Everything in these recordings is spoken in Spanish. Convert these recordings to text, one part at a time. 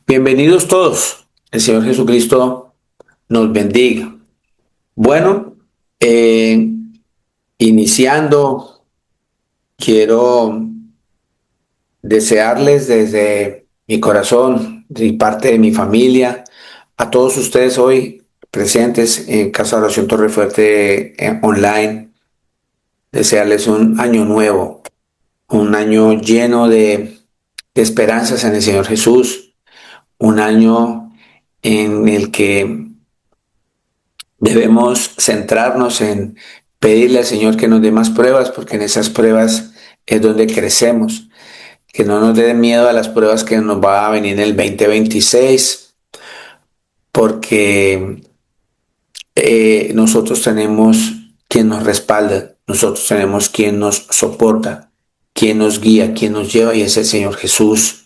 Bienvenidos todos. El Señor Jesucristo nos bendiga. Bueno, eh, iniciando, quiero desearles desde mi corazón y parte de mi familia, a todos ustedes hoy presentes en Casa de Oración Torre Fuerte online, desearles un año nuevo, un año lleno de esperanzas en el Señor Jesús, un año en el que debemos centrarnos en pedirle al Señor que nos dé más pruebas, porque en esas pruebas es donde crecemos. Que no nos dé miedo a las pruebas que nos va a venir en el 2026, porque nosotros tenemos quien nos respalda, nosotros tenemos quien nos soporta, quien nos guía, quien nos lleva, y es el Señor Jesús.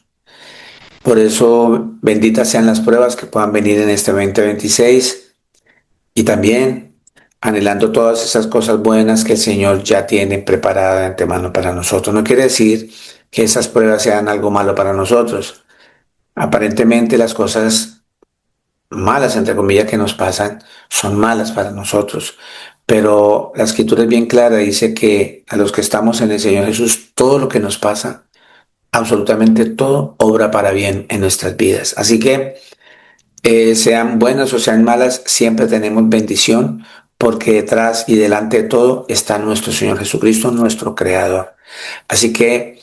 Por eso, benditas sean las pruebas que puedan venir en este 2026. Y también anhelando todas esas cosas buenas que el Señor ya tiene preparada de antemano para nosotros. No quiere decir que esas pruebas sean algo malo para nosotros. Aparentemente las cosas malas, entre comillas, que nos pasan son malas para nosotros. Pero la escritura es bien clara, dice que a los que estamos en el Señor Jesús, todo lo que nos pasa, absolutamente todo, obra para bien en nuestras vidas. Así que sean buenas o sean malas, siempre tenemos bendición, porque detrás y delante de todo está nuestro Señor Jesucristo, nuestro Creador. Así que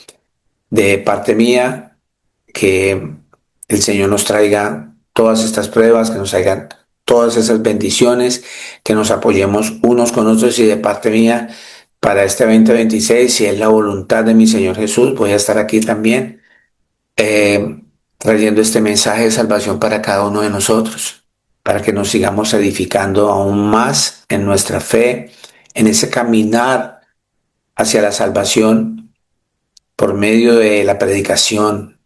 de parte mía, que el Señor nos traiga todas estas pruebas, que nos traigan todas esas bendiciones, que nos apoyemos unos con otros, y de parte mía, para este 2026, si es la voluntad de mi Señor Jesús, voy a estar aquí también eh, trayendo este mensaje de salvación para cada uno de nosotros, para que nos sigamos edificando aún más en nuestra fe, en ese caminar hacia la salvación por medio de la predicación,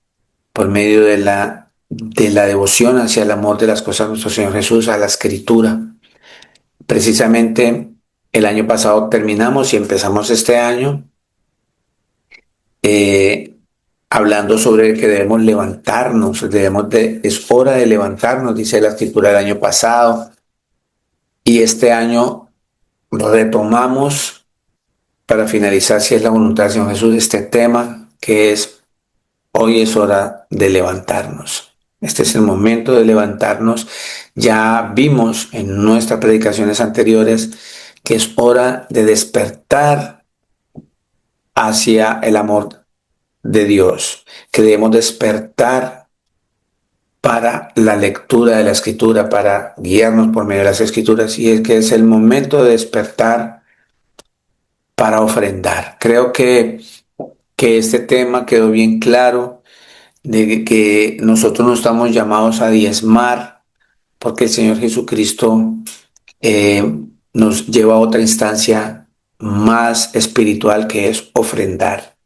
por medio de la devoción hacia el amor de las cosas de nuestro Señor Jesús, a la Escritura. Precisamente el año pasado terminamos y empezamos este año eh, hablando sobre que debemos levantarnos, es hora de levantarnos, dice la escritura del año pasado, y este año retomamos para finalizar, si es la voluntad del Señor Jesús, este tema que es: hoy es hora de levantarnos. Este es el momento de levantarnos. Ya vimos en nuestras predicaciones anteriores que es hora de despertar hacia el amor de Dios, que debemos despertar para la lectura de la escritura, para guiarnos por medio de las escrituras, y es que es el momento de despertar para ofrendar. Creo que este tema quedó bien claro, de que nosotros no estamos llamados a diezmar, porque el Señor Jesucristo eh, nos lleva a otra instancia más espiritual, que es ofrendar.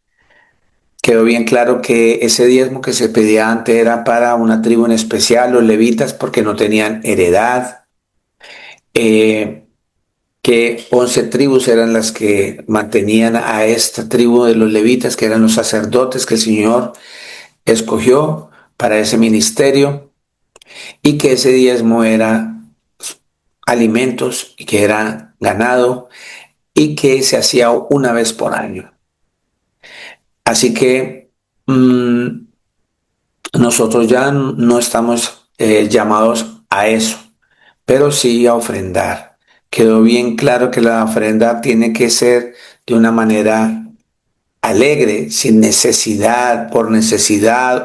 Quedó bien claro que ese diezmo que se pedía antes era para una tribu en especial, los levitas, porque no tenían heredad, eh, que 11 tribus eran las que mantenían a esta tribu de los levitas, que eran los sacerdotes que el Señor escogió para ese ministerio, y que ese diezmo era alimentos y que era ganado y que se hacía una vez por año. Así que nosotros ya no estamos llamados a eso, pero sí a ofrendar. Quedó bien claro que la ofrenda tiene que ser de una manera alegre, sin necesidad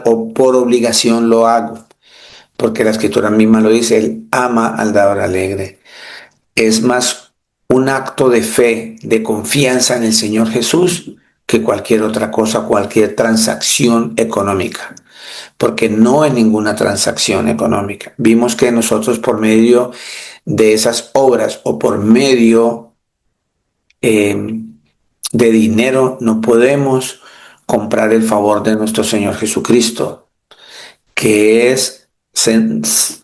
o por obligación lo hago, porque la escritura misma lo dice: Él ama al dador alegre. Es más un acto de fe, de confianza en el Señor Jesús, que cualquier otra cosa, cualquier transacción económica, porque no es ninguna transacción económica. Vimos que nosotros, por medio de esas obras o por medio eh, de dinero, no podemos comprar el favor de nuestro Señor Jesucristo, que es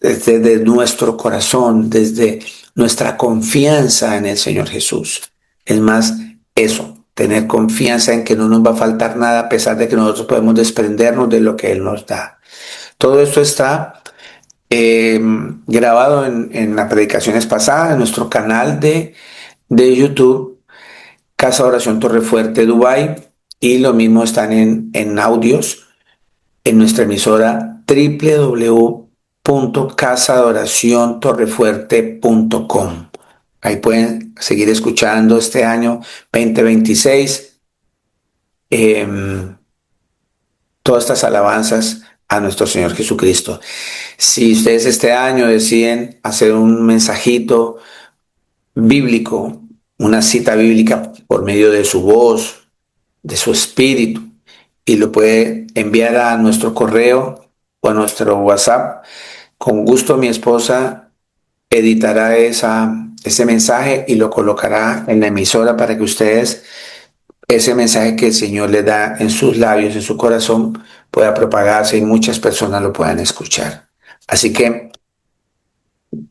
desde nuestro corazón, desde nuestra confianza en el Señor Jesús. Es más, eso, tener confianza en que no nos va a faltar nada, a pesar de que nosotros podemos desprendernos de lo que Él nos da. Todo esto está grabado en las predicaciones pasadas, en nuestro canal de YouTube, Casa de Oración Torrefuerte Dubai, y lo mismo están en audios en nuestra emisora www.casadoraciontorrefuerte.com. Ahí pueden seguir escuchando este año 2026 todas estas alabanzas a nuestro Señor Jesucristo. Si ustedes este año deciden hacer un mensajito bíblico, una cita bíblica por medio de su voz, de su espíritu, y lo puede enviar a nuestro correo o a nuestro WhatsApp, con gusto mi esposa editará ese mensaje y lo colocará en la emisora para que ustedes, ese mensaje que el Señor le da en sus labios, en su corazón, pueda propagarse y muchas personas lo puedan escuchar. Así que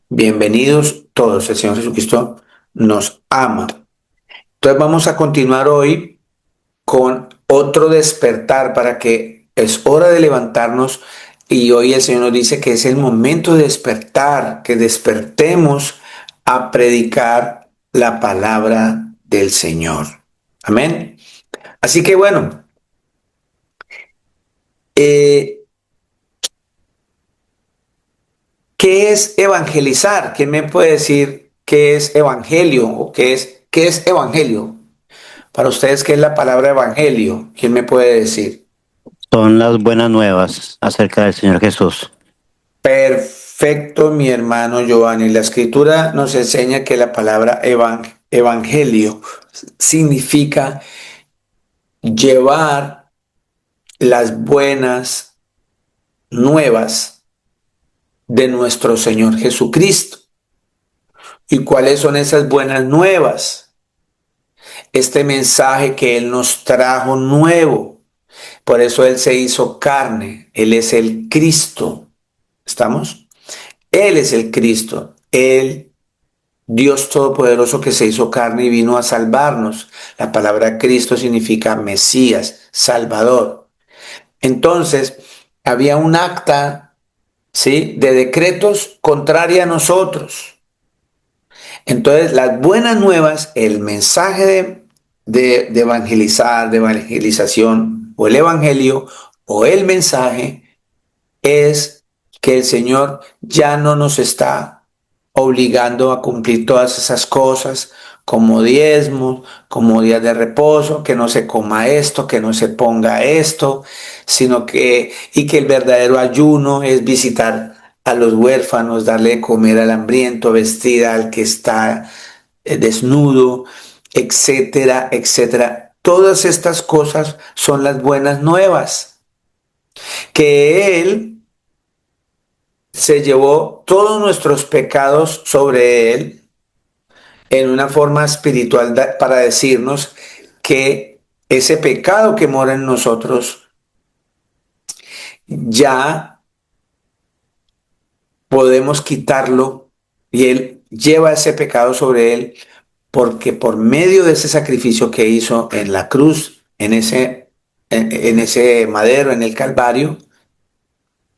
bienvenidos todos, el Señor Jesucristo nos ama. Entonces vamos a continuar hoy con otro despertar para que es hora de levantarnos, y hoy el Señor nos dice que es el momento de despertar, que despertemos a predicar la palabra del Señor. Amén. Así que bueno, eh, ¿qué es evangelizar? ¿Quién me puede decir qué es evangelio o qué es evangelio? Para ustedes, ¿qué es la palabra evangelio? ¿Quién me puede decir? Son las buenas nuevas acerca del Señor Jesús. Perfecto, mi hermano Giovanni. La escritura nos enseña que la palabra evangelio significa llevar las buenas nuevas de nuestro Señor Jesucristo. ¿Y cuáles son esas buenas nuevas? Este mensaje que Él nos trajo nuevo. Por eso Él se hizo carne. Él es el Cristo. ¿Estamos? Él es el Cristo. Él, Dios Todopoderoso, que se hizo carne y vino a salvarnos. La palabra Cristo significa Mesías, Salvador. Entonces, había un acta, ¿sí?, de decretos contraria a nosotros. Entonces, las buenas nuevas, el mensaje de evangelizar, de evangelización, o el evangelio, o el mensaje, es que el Señor ya no nos está obligando a cumplir todas esas cosas, como diezmos, como días de reposo, que no se coma esto, que no se ponga esto, sino y que el verdadero ayuno es visitar a los huérfanos, darle de comer al hambriento, vestir al que está desnudo, etcétera, etcétera. Todas estas cosas son las buenas nuevas, que Él se llevó todos nuestros pecados sobre Él en una forma espiritual para decirnos que ese pecado que mora en nosotros ya podemos quitarlo, y Él lleva ese pecado sobre Él porque por medio de ese sacrificio que hizo en la cruz, en ese madero, en el Calvario,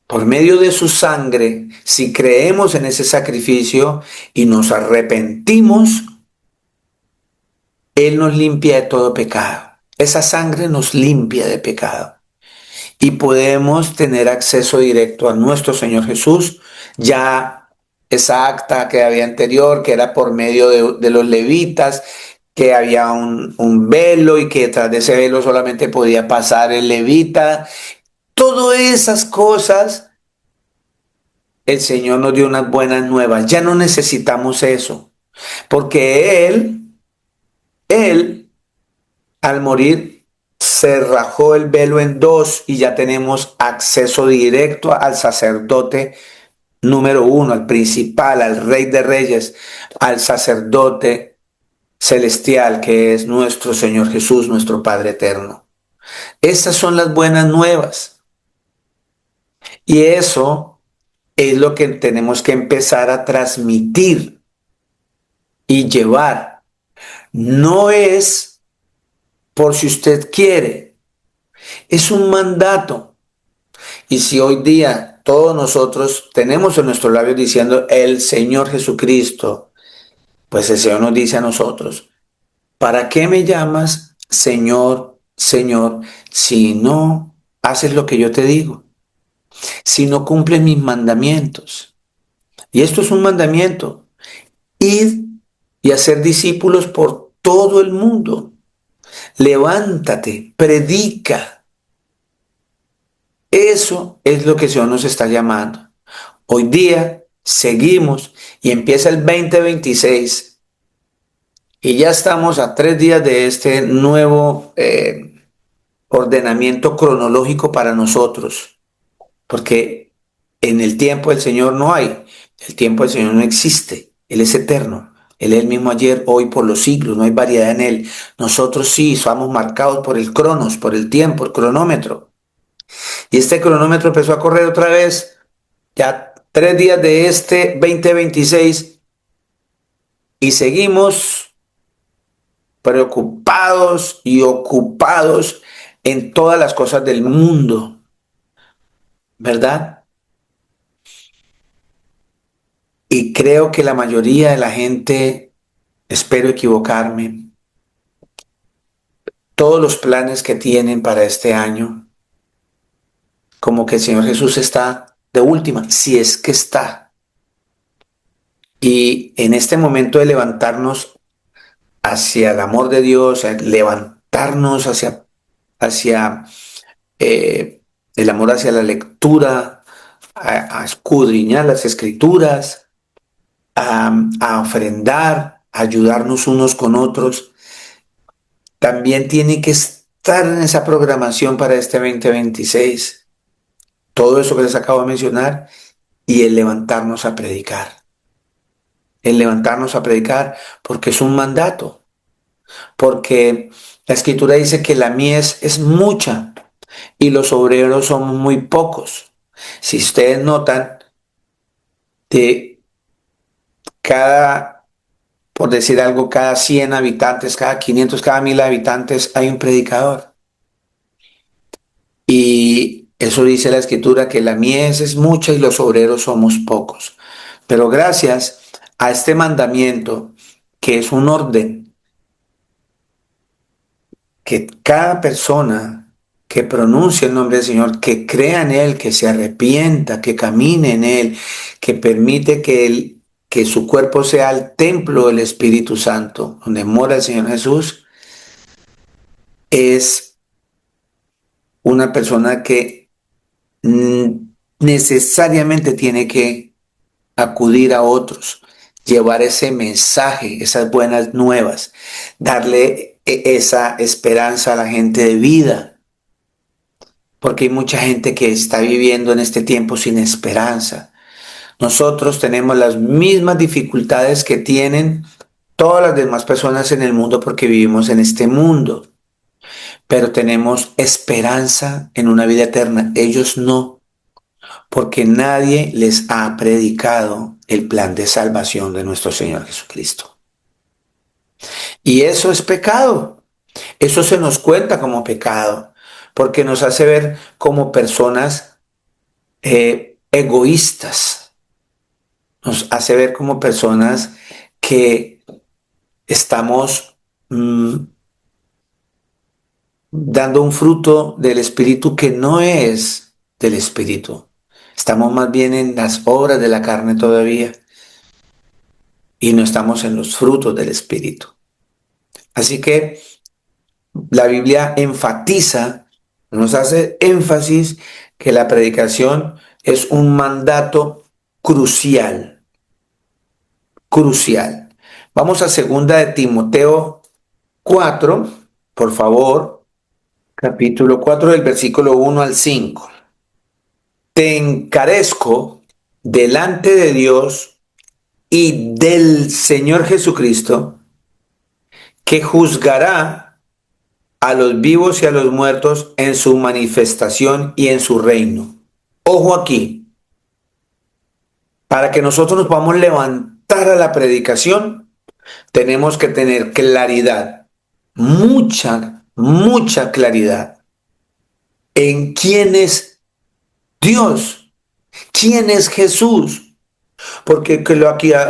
por medio de su sangre, si creemos en ese sacrificio y nos arrepentimos, Él nos limpia de todo pecado. Esa sangre nos limpia de pecado. Y podemos tener acceso directo a nuestro Señor Jesús. Ya esa acta que había anterior, que era por medio de los levitas, que había un velo y que detrás de ese velo solamente podía pasar el levita. Todas esas cosas, el Señor nos dio unas buenas nuevas. Ya no necesitamos eso, porque Él, al morir, se rajó el velo en dos y ya tenemos acceso directo al sacerdote número uno, al principal, al Rey de Reyes, al sacerdote celestial, que es nuestro Señor Jesús, nuestro Padre eterno. Estas son las buenas nuevas. Y eso es lo que tenemos que empezar a transmitir y llevar. No es por si usted quiere, es un mandato. Y si hoy día todos nosotros tenemos en nuestros labios diciendo el Señor Jesucristo, pues el Señor nos dice a nosotros, ¿para qué me llamas Señor, Señor, si no haces lo que yo te digo? Si no cumples mis mandamientos. Y esto es un mandamiento. Id y hacer discípulos por todo el mundo. Levántate, predica. Eso es lo que el Señor nos está llamando. Hoy día seguimos y empieza el 2026 y ya estamos a 3 días de este nuevo ordenamiento cronológico para nosotros, porque en el tiempo del Señor no hay, el tiempo del Señor no existe, Él es eterno. Él es el mismo ayer, hoy, por los siglos, no hay variedad en Él. Nosotros sí somos marcados por el cronos, por el tiempo, el cronómetro. Y este cronómetro empezó a correr otra vez, ya 3 días de este 2026, y seguimos preocupados y ocupados en todas las cosas del mundo, ¿verdad? Y creo que la mayoría de la gente, espero equivocarme, todos los planes que tienen para este año, como que el Señor Jesús está de última, si es que está. Y en este momento de levantarnos hacia el amor de Dios, levantarnos hacia el amor hacia la lectura, a escudriñar las escrituras, a ofrendar, a ayudarnos unos con otros, también tiene que estar en esa programación para este 2026. Todo eso que les acabo de mencionar y el levantarnos a predicar. El levantarnos a predicar porque es un mandato. Porque la escritura dice que la mies es mucha y los obreros son muy pocos. Si ustedes notan, de por decir algo, cada 100 habitantes, cada 500, cada 1000 habitantes hay un predicador. Y eso dice la escritura, que la mies es mucha y los obreros somos pocos. Pero gracias a este mandamiento, que es un orden, que cada persona que pronuncie el nombre del Señor, que crea en Él, que se arrepienta, que camine en Él, que permite que su cuerpo sea el templo del Espíritu Santo, donde mora el Señor Jesús, es una persona que necesariamente tiene que acudir a otros, llevar ese mensaje, esas buenas nuevas, darle esa esperanza a la gente de vida, porque hay mucha gente que está viviendo en este tiempo sin esperanza. Nosotros tenemos las mismas dificultades que tienen todas las demás personas en el mundo porque vivimos en este mundo, pero tenemos esperanza en una vida eterna. Ellos no, porque nadie les ha predicado el plan de salvación de nuestro Señor Jesucristo. Y eso es pecado. Eso se nos cuenta como pecado, porque nos hace ver como personas egoístas. Nos hace ver como personas que estamos dando un fruto del Espíritu que no es del Espíritu. Estamos más bien en las obras de la carne todavía y no estamos en los frutos del Espíritu. Así que la Biblia enfatiza, nos hace énfasis que la predicación es un mandato crucial, crucial. Vamos a 2 de Timoteo 4, por favor, capítulo 4 del versículo 1 al 5. Te encarezco delante de Dios y del Señor Jesucristo, que juzgará a los vivos y a los muertos en su manifestación y en su reino. Ojo aquí, para que nosotros nos podamos levantar a la predicación, tenemos que tener claridad, mucha claridad en quién es Dios, ¿Quién es Jesús? Porque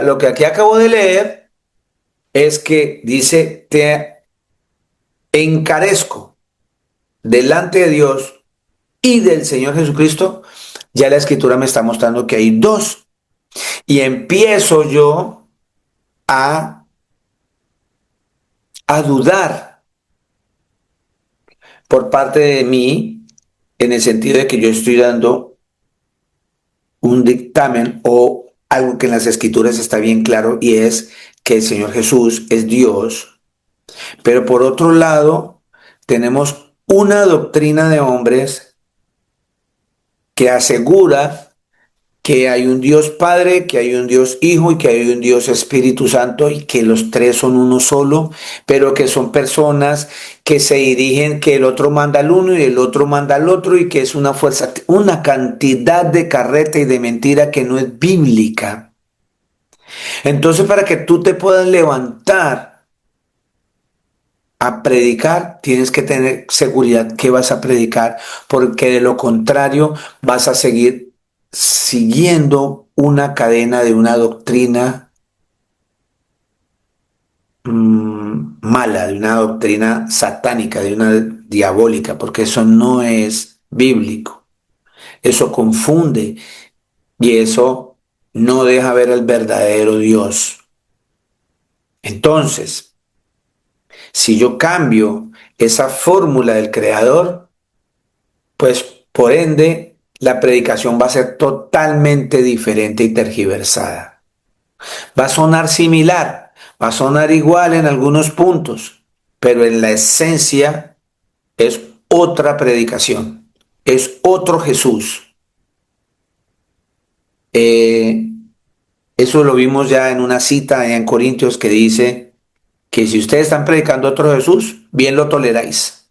lo que aquí acabo de leer es que dice, te encarezco delante de Dios y del Señor Jesucristo. Ya la escritura me está mostrando que hay dos. Y empiezo yo a, a dudar por parte de mí, en el sentido de que yo estoy dando un dictamen o algo que en las escrituras está bien claro, y es que el Señor Jesús es Dios. Pero por otro lado, tenemos una doctrina de hombres que asegura que hay un Dios Padre, que hay un Dios Hijo y que hay un Dios Espíritu Santo, y que los tres son uno solo, pero que son personas que se dirigen, que el otro manda al uno y el otro manda al otro, y que es una fuerza, una cantidad de carreta y de mentira que no es bíblica. Entonces, para que tú te puedas levantar a predicar, tienes que tener seguridad que vas a predicar, porque de lo contrario vas a seguir siguiendo una cadena de una doctrina mala, de una doctrina satánica, de una diabólica, porque eso no es bíblico. Eso confunde y eso no deja ver al verdadero Dios. Entonces, si yo cambio esa fórmula del Creador, pues por ende la predicación va a ser totalmente diferente y tergiversada. Va a sonar similar, va a sonar igual en algunos puntos, pero en la esencia es otra predicación, es otro Jesús. Eh, Eso lo vimos ya en una cita en Corintios que dice que si ustedes están predicando otro Jesús, bien lo toleráis,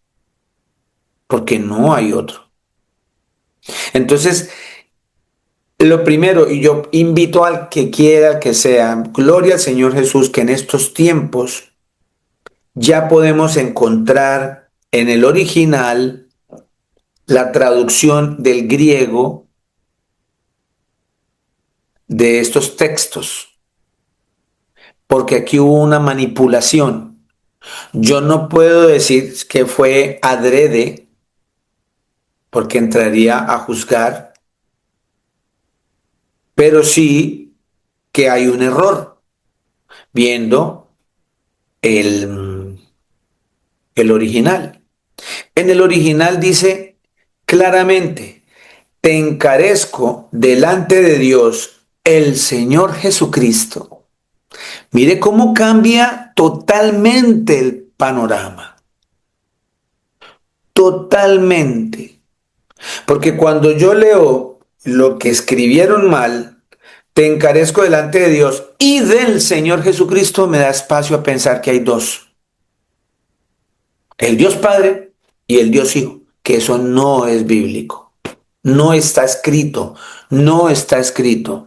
porque no hay otro. Entonces, lo primero, y yo invito al que quiera, al que sea, gloria al Señor Jesús, que en estos tiempos ya podemos encontrar en el original la traducción del griego de estos textos, porque aquí hubo una manipulación. Yo no puedo decir que fue adrede, porque entraría a juzgar, pero sí que hay un error viendo el original. En el original dice claramente, te encarezco delante de Dios, el Señor Jesucristo. Mire cómo cambia totalmente el panorama. Totalmente. Porque cuando yo leo lo que escribieron mal, te encarezco delante de Dios y del Señor Jesucristo, me da espacio a pensar que hay dos. El Dios Padre y el Dios Hijo, que eso no es bíblico. No está escrito, no está escrito.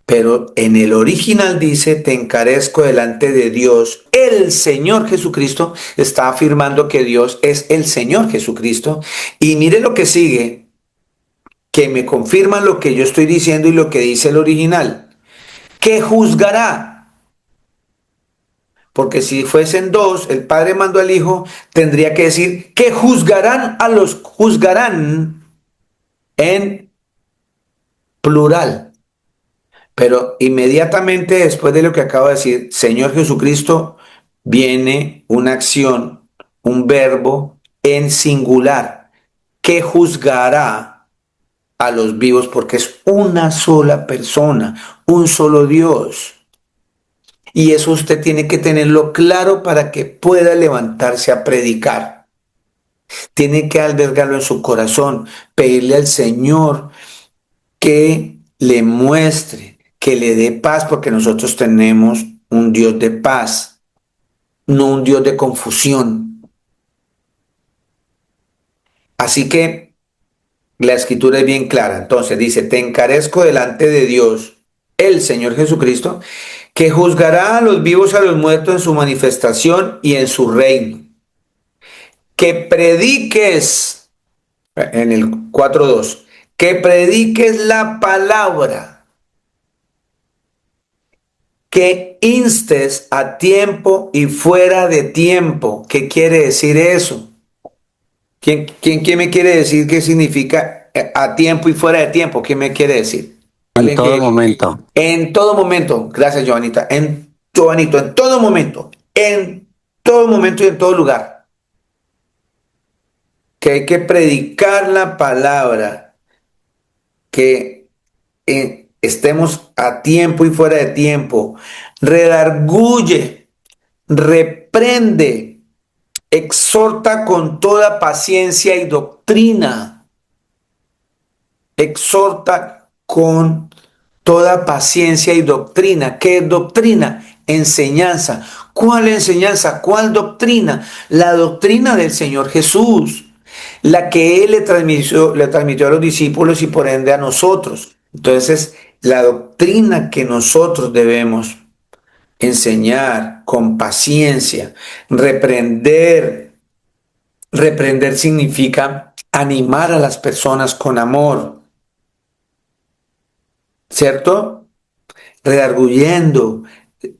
Pero en el original dice, te encarezco delante de Dios, el Señor Jesucristo. Está afirmando que Dios es el Señor Jesucristo. Y mire lo que sigue, que me confirma lo que yo estoy diciendo y lo que dice el original. Que juzgará. Porque si fuesen dos, el Padre mandó al Hijo, tendría que decir que juzgarán en plural. Pero inmediatamente después de lo que acabo de decir, Señor Jesucristo, viene una acción, un verbo en singular, que juzgará a los vivos, porque es una sola persona, un solo Dios. Y eso usted tiene que tenerlo claro para que pueda levantarse a predicar. Tiene que albergarlo en su corazón, pedirle al Señor que le muestre, que le dé paz, porque nosotros tenemos un Dios de paz, no un Dios de confusión. Así que la escritura es bien clara. Entonces dice, te encarezco delante de Dios, el Señor Jesucristo, que juzgará a los vivos y a los muertos en su manifestación y en su reino. Que prediques, en el 4.2, que prediques la palabra, que instes a tiempo y fuera de tiempo. ¿Qué quiere decir eso? ¿Quién me quiere decir qué significa a tiempo y fuera de tiempo? ¿Quién me quiere decir? En Alguien todo que momento. en todo momento, gracias Joanita, Joanito, en todo momento y en todo lugar, que hay que predicar la palabra, que estemos a tiempo y fuera de tiempo, redarguye, reprende, exhorta con toda paciencia y doctrina, exhorta con toda paciencia y doctrina. ¿Qué es doctrina? Enseñanza. ¿Cuál enseñanza? ¿Cuál doctrina? La doctrina del Señor Jesús, la que Él le transmitió a los discípulos y por ende a nosotros. Entonces, la doctrina que nosotros debemos enseñar con paciencia, reprender. Reprender significa animar a las personas con amor, ¿cierto? Redarguyendo,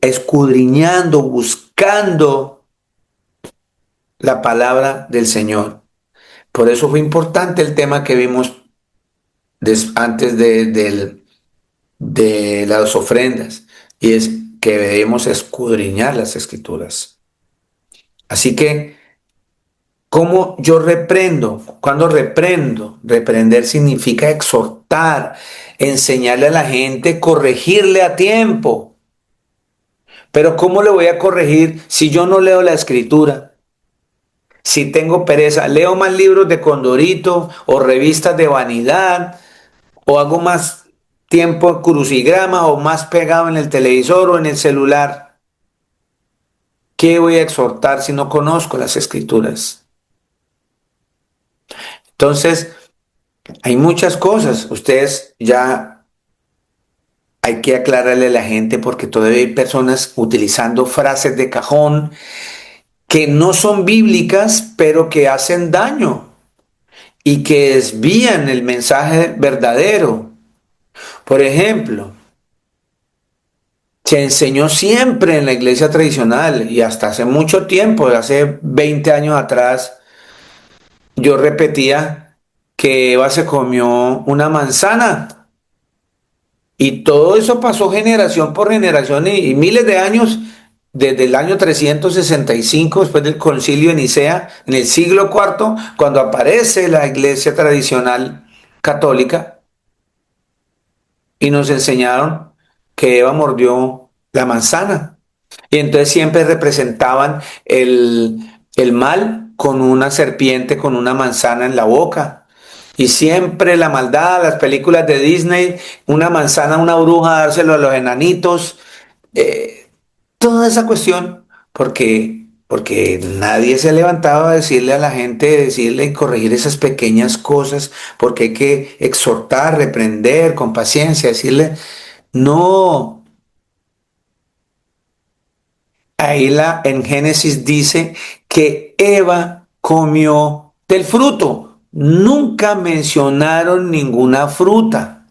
escudriñando, buscando la palabra del Señor. Por eso fue importante el tema que vimos antes de las ofrendas, y es que debemos escudriñar las escrituras. Así que, ¿cómo yo reprendo? Cuando reprendo, reprender significa exhortar, enseñarle a la gente, corregirle a tiempo. Pero ¿cómo le voy a corregir si yo no leo la escritura? Si tengo pereza, leo más libros de Condorito o revistas de vanidad, o hago más tiempo en crucigrama o más pegado en el televisor o en el celular. ¿Qué voy a exhortar si no conozco las escrituras? Entonces, hay muchas cosas. Ustedes ya hay que aclararle a la gente porque todavía hay personas utilizando frases de cajón que no son bíblicas, pero que hacen daño y que desvían el mensaje verdadero. Por ejemplo, se enseñó siempre en la iglesia tradicional y hasta hace mucho tiempo, hace 20 años atrás, yo repetía que Eva se comió una manzana y todo eso pasó generación por generación y miles de años, desde el año 365 después del concilio de Nicea, en el siglo cuarto, cuando aparece la iglesia tradicional católica y nos enseñaron que Eva mordió la manzana. Y entonces siempre representaban el mal con una serpiente, con una manzana en la boca. Y siempre la maldad, las películas de Disney, una manzana, una bruja, dárselo a los enanitos, eh, toda esa cuestión, porque nadie se levantaba a decirle a la gente, decirle y corregir esas pequeñas cosas, porque hay que exhortar, reprender con paciencia, decirle, no. En Génesis dice que Eva comió del fruto. Nunca mencionaron ninguna fruta.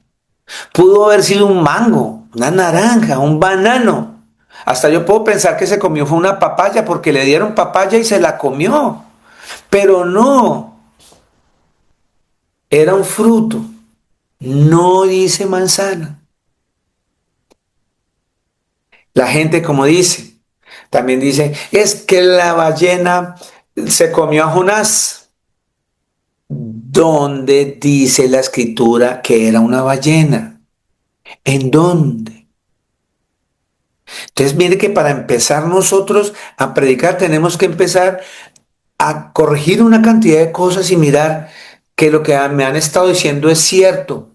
Pudo haber sido un mango, una naranja, un banano. Hasta yo puedo pensar que se comió fue una papaya porque le dieron papaya y se la comió. Pero no, era un fruto. No dice manzana. La gente como dice, también dice, es que la ballena se comió a Jonás. ¿Dónde dice la escritura que era una ballena? ¿En dónde? Entonces, mire que para empezar nosotros a predicar tenemos que empezar a corregir una cantidad de cosas y mirar que lo que me han estado diciendo es cierto.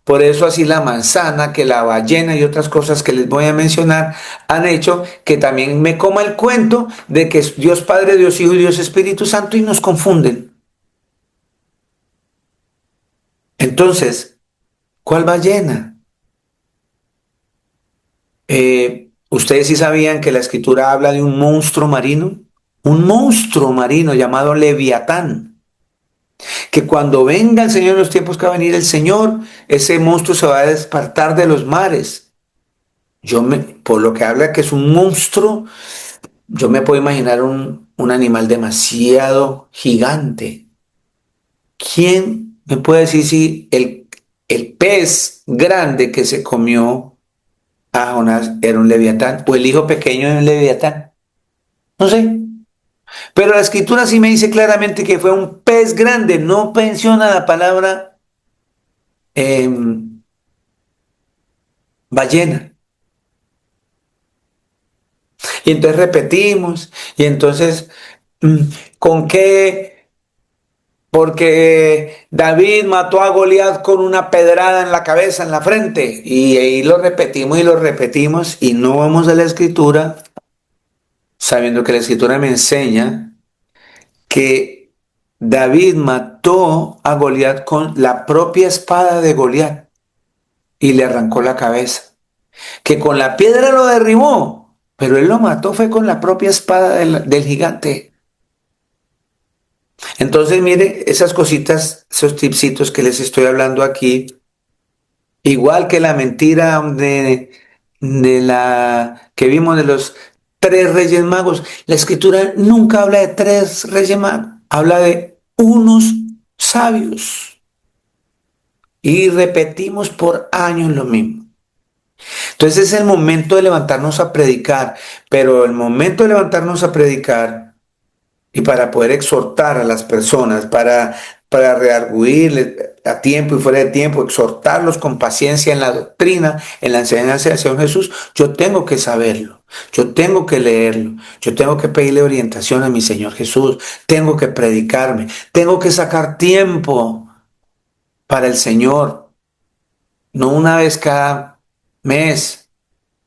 Por eso así la manzana, que la ballena y otras cosas que les voy a mencionar han hecho que también me coma el cuento de que es Dios Padre, Dios Hijo y Dios Espíritu Santo y nos confunden. Entonces, ¿cuál ballena? ¿Ustedes sí sabían que la escritura habla de un monstruo marino? Un monstruo marino llamado Leviatán. Que cuando venga el Señor en los tiempos que va a venir el Señor, ese monstruo se va a despertar de los mares. Por lo que habla que es un monstruo, yo me puedo imaginar un animal demasiado gigante. ¿Quién me puede decir si el pez grande que se comió a Jonás era un leviatán o el hijo pequeño de un leviatán? No sé. Pero la escritura sí me dice claramente que fue un pez grande. No menciona la palabra ballena. Y entonces repetimos. Y entonces, mm, ¿con qué? Porque David mató a Goliat con una pedrada en la cabeza, en la frente. Y ahí lo repetimos y lo repetimos. Y no vamos a la escritura, sabiendo que la escritura me enseña que David mató a Goliat con la propia espada de Goliat y le arrancó la cabeza. Que con la piedra lo derribó, pero él lo mató fue con la propia espada del gigante. Entonces, mire, esas cositas, esos tipsitos que les estoy hablando aquí, igual que la mentira de la que vimos de los tres reyes magos, la escritura nunca habla de tres reyes magos, habla de unos sabios. Y repetimos por años lo mismo. Entonces es el momento de levantarnos a predicar, pero el momento de levantarnos a predicar y para poder exhortar a las personas, para redarguirles a tiempo y fuera de tiempo, exhortarlos con paciencia en la doctrina, en la enseñanza del Señor Jesús, yo tengo que saberlo, yo tengo que leerlo, yo tengo que pedirle orientación a mi Señor Jesús, tengo que predicarme, tengo que sacar tiempo para el Señor, no una vez cada mes,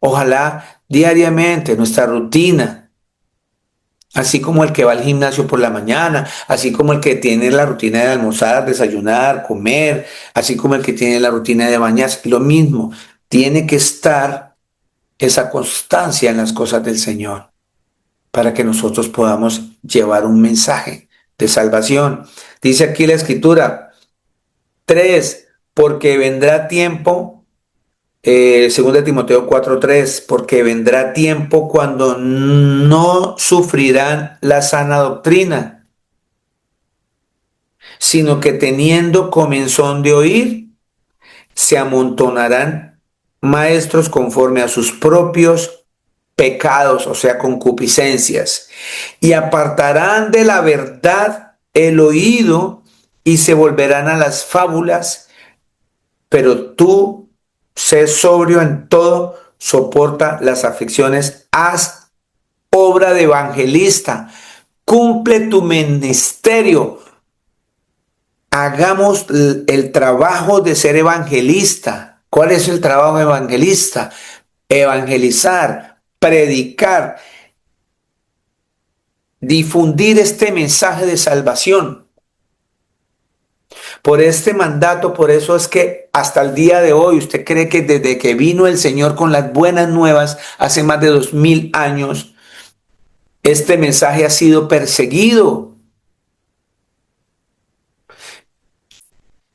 ojalá diariamente, nuestra rutina. Así como el que va al gimnasio por la mañana, así como el que tiene la rutina de almorzar, desayunar, comer, así como el que tiene la rutina de bañarse, lo mismo, tiene que estar esa constancia en las cosas del Señor para que nosotros podamos llevar un mensaje de salvación. Dice aquí la escritura, 3, porque vendrá tiempo, 2 Timoteo 4:3, porque vendrá tiempo cuando no sufrirán la sana doctrina, sino que teniendo comezón de oír, se amontonarán maestros conforme a sus propios pecados, o sea, concupiscencias, y apartarán de la verdad el oído y se volverán a las fábulas, pero tú sé sobrio en todo, soporta las aflicciones, haz obra de evangelista, cumple tu ministerio. Hagamos el trabajo de ser evangelista. ¿Cuál es el trabajo de evangelista? Evangelizar, predicar, difundir este mensaje de salvación. Por este mandato, por eso es que hasta el día de hoy, usted cree que desde que vino el Señor con las buenas nuevas, hace más de 2000 años, este mensaje ha sido perseguido.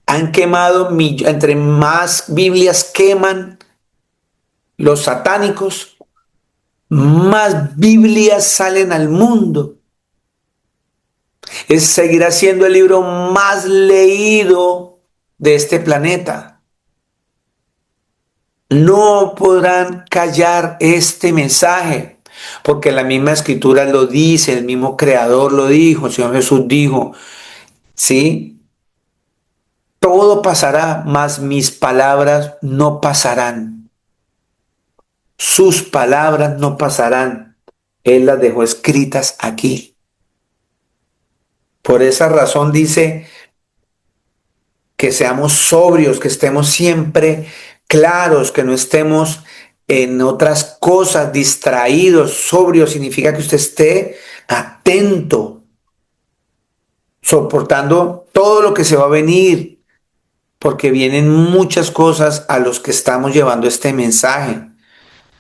Han quemado, entre más Biblias queman los satánicos, más Biblias salen al mundo. Seguirá siendo el libro más leído de este planeta. No podrán callar este mensaje, porque la misma escritura lo dice, el mismo creador lo dijo, el Señor Jesús dijo, ¿sí? Todo pasará, mas mis palabras no pasarán. Sus palabras no pasarán. Él las dejó escritas aquí. Por esa razón dice que seamos sobrios, que estemos siempre claros, que no estemos en otras cosas distraídos. Sobrio significa que usted esté atento, soportando todo lo que se va a venir, porque vienen muchas cosas a los que estamos llevando este mensaje.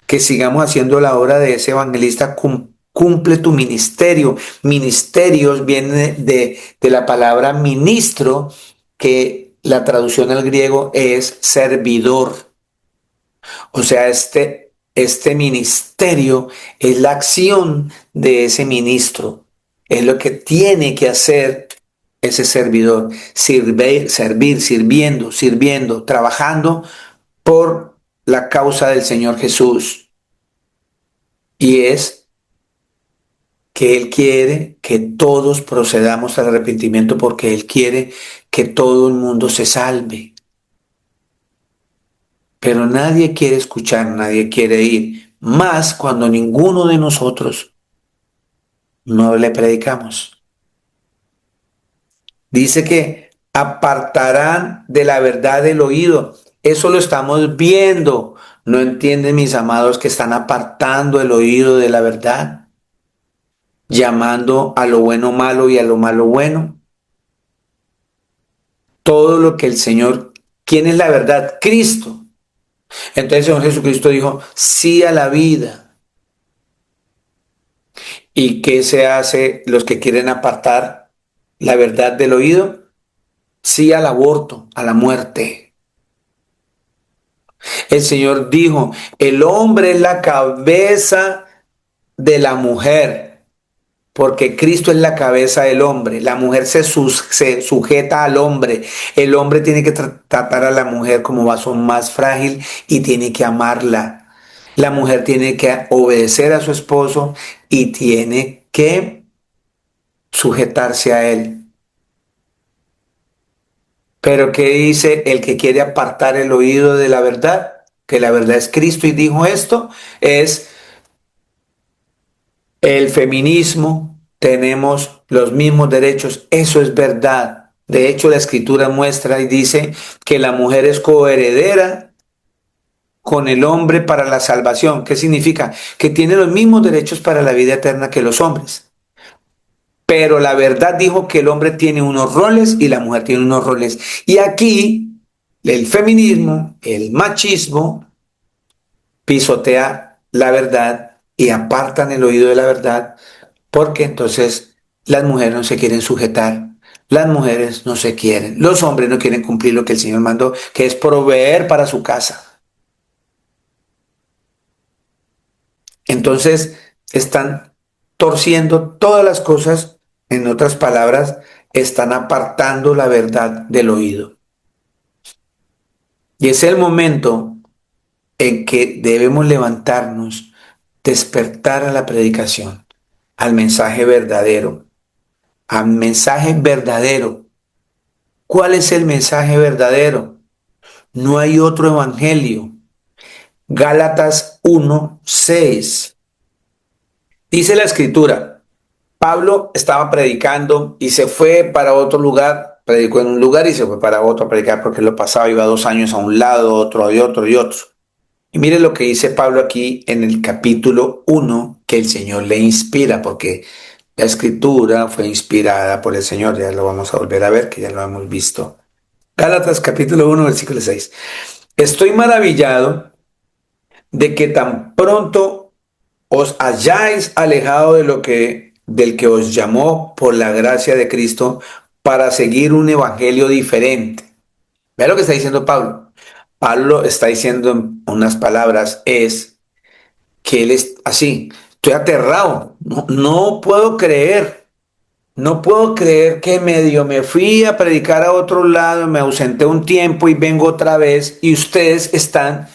Que sigamos haciendo la obra de ese evangelista cumple tu ministerio. Ministerios viene de la palabra ministro, que la traducción al griego es servidor. O sea, este ministerio es la acción de ese ministro. Es lo que tiene que hacer ese servidor. Servir, sirviendo, trabajando por la causa del Señor Jesús. Y es que Él quiere que todos procedamos al arrepentimiento, porque Él quiere que todo el mundo se salve. Pero nadie quiere escuchar, nadie quiere ir, más cuando ninguno de nosotros no le predicamos. Dice que apartarán de la verdad el oído. Eso lo estamos viendo. ¿No entienden, mis amados, que están apartando el oído de la verdad? Llamando a lo bueno malo y a lo malo bueno. Todo lo que el Señor, ¿quién es la verdad? Cristo. Entonces el Señor Jesucristo dijo, sí a la vida. ¿Y qué se hace los que quieren apartar la verdad del oído? Sí al aborto, a la muerte. El Señor dijo, el hombre es la cabeza de la mujer, porque Cristo es la cabeza del hombre. La mujer se sujeta al hombre. El hombre tiene que tratar a la mujer como vaso más frágil y tiene que amarla. La mujer tiene que obedecer a su esposo y tiene que sujetarse a él. Pero ¿qué dice el que quiere apartar el oído de la verdad? Que la verdad es Cristo, y dijo esto, es el feminismo, tenemos los mismos derechos, eso es verdad. De hecho, la Escritura muestra y dice que la mujer es coheredera con el hombre para la salvación. ¿Qué significa? Que tiene los mismos derechos para la vida eterna que los hombres. Pero la verdad dijo que el hombre tiene unos roles y la mujer tiene unos roles. Y aquí el feminismo, el machismo, pisotea la verdad y apartan el oído de la verdad, porque entonces las mujeres no se quieren sujetar, las mujeres no se quieren, los hombres no quieren cumplir lo que el Señor mandó, que es proveer para su casa. Entonces están torciendo todas las cosas, en otras palabras, están apartando la verdad del oído. Y es el momento en que debemos levantarnos, despertar a la predicación, al mensaje verdadero, al mensaje verdadero. ¿Cuál es el mensaje verdadero? No hay otro evangelio. Gálatas 1:6. Dice la escritura, Pablo estaba predicando y se fue para otro lugar, predicó en un lugar y se fue para otro a predicar, porque lo pasaba, iba 2 años a un lado, otro y otro y otro. Y mire lo que dice Pablo aquí en el capítulo 1, que el Señor le inspira, porque la escritura fue inspirada por el Señor, ya lo vamos a volver a ver, que ya lo hemos visto. Gálatas capítulo 1, versículo 6. Estoy maravillado de que tan pronto os hayáis alejado del que os llamó por la gracia de Cristo para seguir un evangelio diferente. Vea lo que está diciendo Pablo. Pablo está diciendo en unas palabras, es que él es así, estoy aterrado, no puedo creer. No puedo creer que medio me fui a predicar a otro lado, me ausenté un tiempo y vengo otra vez y ustedes están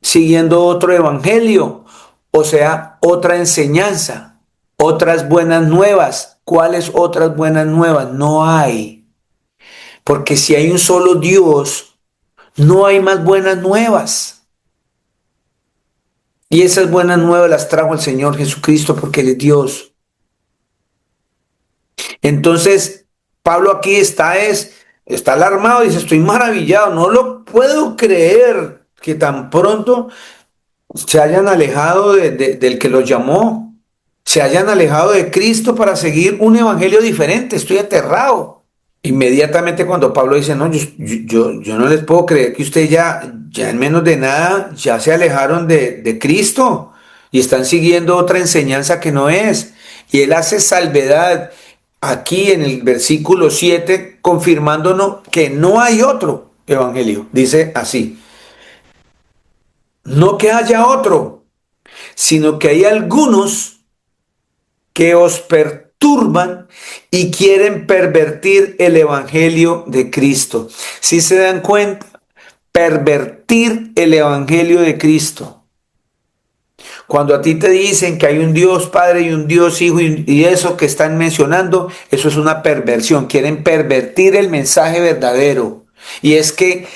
siguiendo otro evangelio, o sea, otra enseñanza, otras buenas nuevas. ¿Cuáles otras buenas nuevas? No hay. Porque si hay un solo Dios, no hay más buenas nuevas. Y esas buenas nuevas las trajo el Señor Jesucristo porque Él es Dios. Entonces, Pablo aquí está alarmado, dice, estoy maravillado, no lo puedo creer que tan pronto se hayan alejado del que los llamó, se hayan alejado de Cristo para seguir un evangelio diferente, estoy aterrado. Inmediatamente cuando Pablo dice, no, yo no les puedo creer que ustedes ya en menos de nada ya se alejaron de Cristo. y están siguiendo otra enseñanza que no es. Y él hace salvedad aquí en el versículo 7, confirmándonos que no hay otro evangelio. Dice así, no que haya otro, sino que hay algunos que os perturban y quieren pervertir el evangelio de Cristo. Si se dan cuenta, pervertir el evangelio de Cristo. Cuando a ti te dicen que hay un Dios Padre y un Dios Hijo y eso que están mencionando, eso es una perversión. Quieren pervertir el mensaje verdadero. Y es que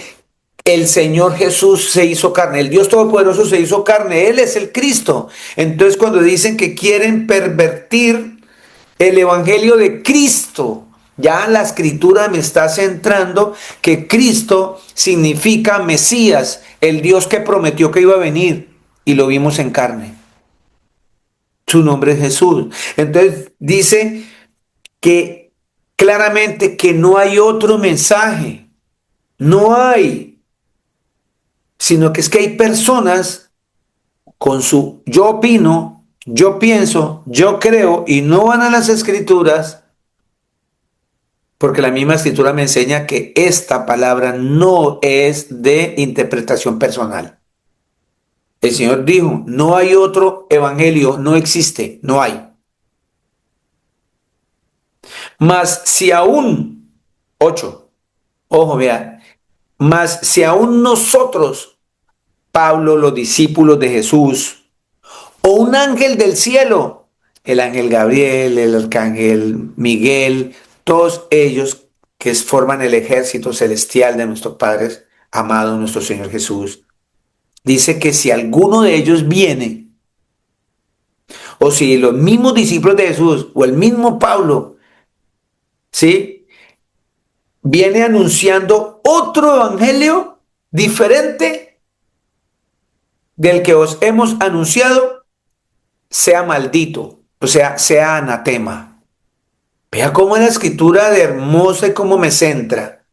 el Señor Jesús se hizo carne, el Dios Todopoderoso se hizo carne, Él es el Cristo. Entonces cuando dicen que quieren pervertir el Evangelio de Cristo, ya la escritura me está centrando que Cristo significa Mesías, el Dios que prometió que iba a venir, y lo vimos en carne. Su nombre es Jesús. Entonces dice que claramente que no hay otro mensaje, no hay, sino que es que hay personas con su yo opino, yo pienso, yo creo, y no van a las escrituras, porque la misma escritura me enseña que esta palabra no es de interpretación personal. El Señor dijo, no hay otro evangelio, no existe, no hay. Mas si aún, 8, ojo, vea, mas si aún nosotros, Pablo, los discípulos de Jesús, o un ángel del cielo, el ángel Gabriel, el arcángel Miguel, todos ellos que forman el ejército celestial de nuestros padres, amado nuestro Señor Jesús, dice que si alguno de ellos viene, o si los mismos discípulos de Jesús, o el mismo Pablo, ¿sí?, viene anunciando otro evangelio diferente del que os hemos anunciado, sea maldito, o sea anatema. Vea cómo la escritura de hermosa y cómo me centra.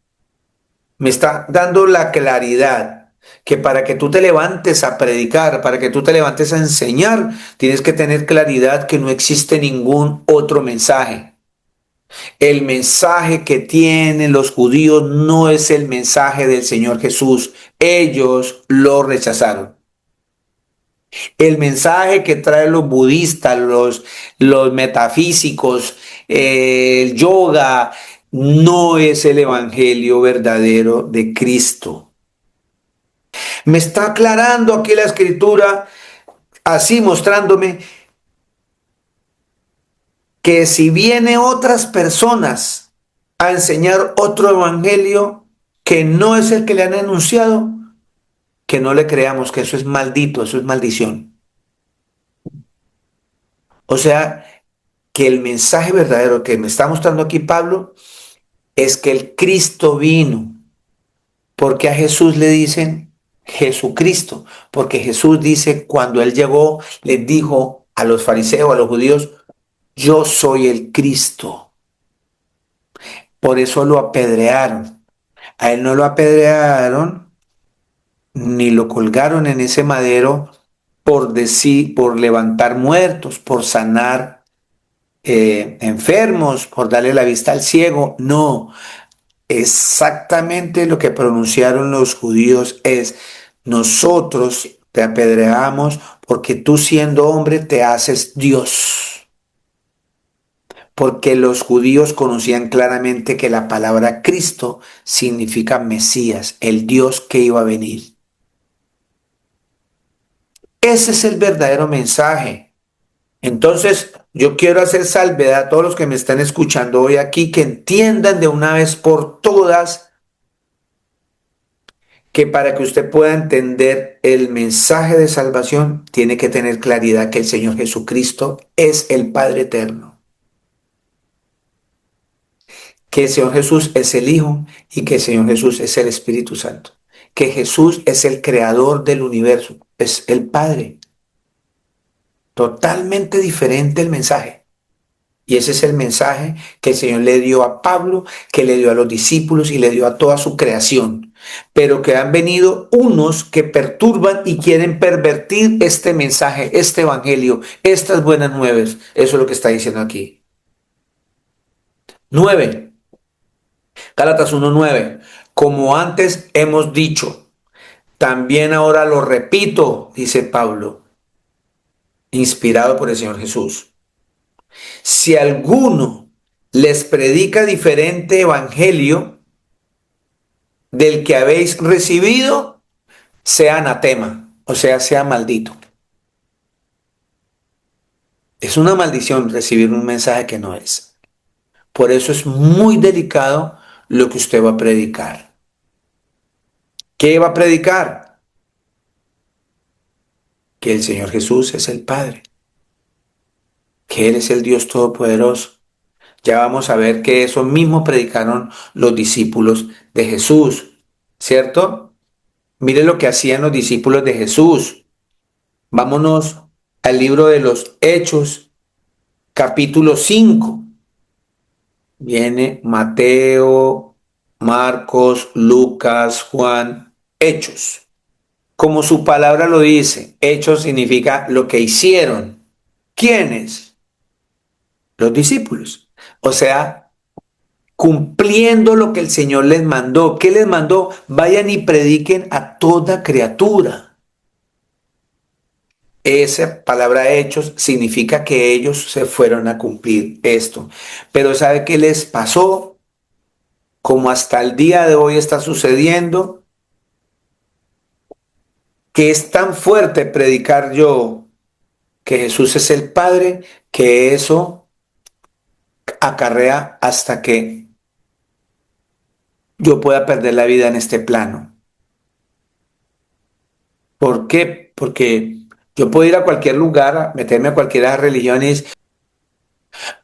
Me está dando la claridad que para que tú te levantes a predicar, para que tú te levantes a enseñar, tienes que tener claridad que no existe ningún otro mensaje. El mensaje que tienen los judíos no es el mensaje del Señor Jesús. Ellos lo rechazaron. El mensaje que traen los budistas, los metafísicos, el yoga, no es el evangelio verdadero de Cristo. Me está aclarando aquí la escritura, así mostrándome que si viene otras personas a enseñar otro evangelio que no es el que le han anunciado, que no le creamos, que eso es maldito, eso es maldición. O sea, que el mensaje verdadero que me está mostrando aquí Pablo es que el Cristo vino, porque a Jesús le dicen Jesucristo, porque Jesús dice cuando él llegó, les dijo a los fariseos, a los judíos, yo soy el Cristo. Por eso lo apedrearon. A él no lo apedrearon ni lo colgaron en ese madero por decir, por levantar muertos, por sanar enfermos, por darle la vista al ciego. No, exactamente lo que pronunciaron los judíos es, nosotros te apedreamos porque tú siendo hombre te haces Dios. Porque los judíos conocían claramente que la palabra Cristo significa Mesías, el Dios que iba a venir. Ese es el verdadero mensaje. Entonces, yo quiero hacer salvedad a todos los que me están escuchando hoy aquí, que entiendan de una vez por todas que para que usted pueda entender el mensaje de salvación, tiene que tener claridad que el Señor Jesucristo es el Padre eterno, que el Señor Jesús es el Hijo y que el Señor Jesús es el Espíritu Santo, que Jesús es el creador del universo, es el Padre. Totalmente diferente el mensaje. Y ese es el mensaje que el Señor le dio a Pablo, que le dio a los discípulos y le dio a toda su creación. pero que han venido unos que perturban y quieren pervertir este mensaje, este evangelio, estas buenas nuevas. Eso es lo que está diciendo aquí. 9. Gálatas 1:9. Como antes hemos dicho, también ahora lo repito, dice Pablo, inspirado por el Señor Jesús. Si alguno les predica diferente evangelio del que habéis recibido, sea anatema, o sea maldito. Es una maldición recibir un mensaje que no es. Por eso es muy delicado lo que usted va a predicar. ¿Qué va a predicar? Que el Señor Jesús es el Padre, que Él es el Dios Todopoderoso. Ya vamos a ver que eso mismo predicaron los discípulos de Jesús, ¿cierto? Mire lo que hacían los discípulos de Jesús. Vámonos al libro de los Hechos, capítulo 5. Viene Mateo, Marcos, Lucas, Juan, Hechos. Como su palabra lo dice, Hechos significa lo que hicieron. ¿Quiénes? Los discípulos. O sea, cumpliendo lo que el Señor les mandó. ¿Qué les mandó? Vayan y prediquen a toda criatura. Esa palabra hechos significa que ellos se fueron a cumplir esto. Pero ¿sabe qué les pasó? Como hasta el día de hoy está sucediendo, que es tan fuerte predicar yo que Jesús es el Padre, que eso acarrea hasta que yo pueda perder la vida en este plano. ¿Por qué? Porque yo puedo ir a cualquier lugar, a meterme a cualquiera de las religiones,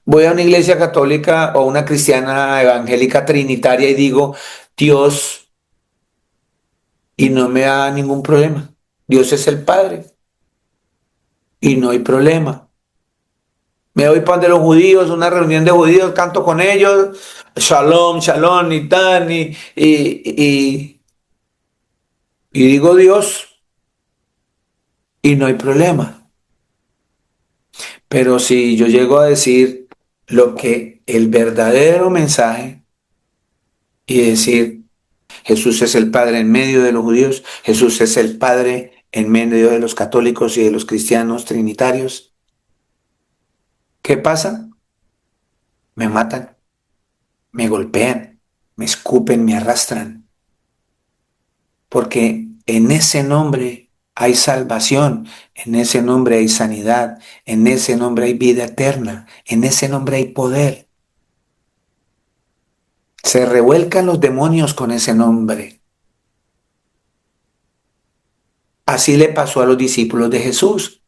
voy a una iglesia católica o una cristiana evangélica trinitaria y digo, Dios, y no me da ningún problema. Dios es el Padre y no hay problema. Me voy para donde los judíos, una reunión de judíos, canto con ellos, shalom, shalom, y tal, y digo Dios y no hay problema. Pero si yo llego a decir lo que el verdadero mensaje y decir Jesús es el Padre en medio de los judíos, Jesús es el Padre en medio de los católicos y de los cristianos trinitarios, ¿qué pasa? Me matan, me golpean, me escupen, me arrastran, porque en ese nombre hay salvación, en ese nombre hay sanidad, en ese nombre hay vida eterna, en ese nombre hay poder. Se revuelcan los demonios con ese nombre. Así le pasó a los discípulos de Jesús.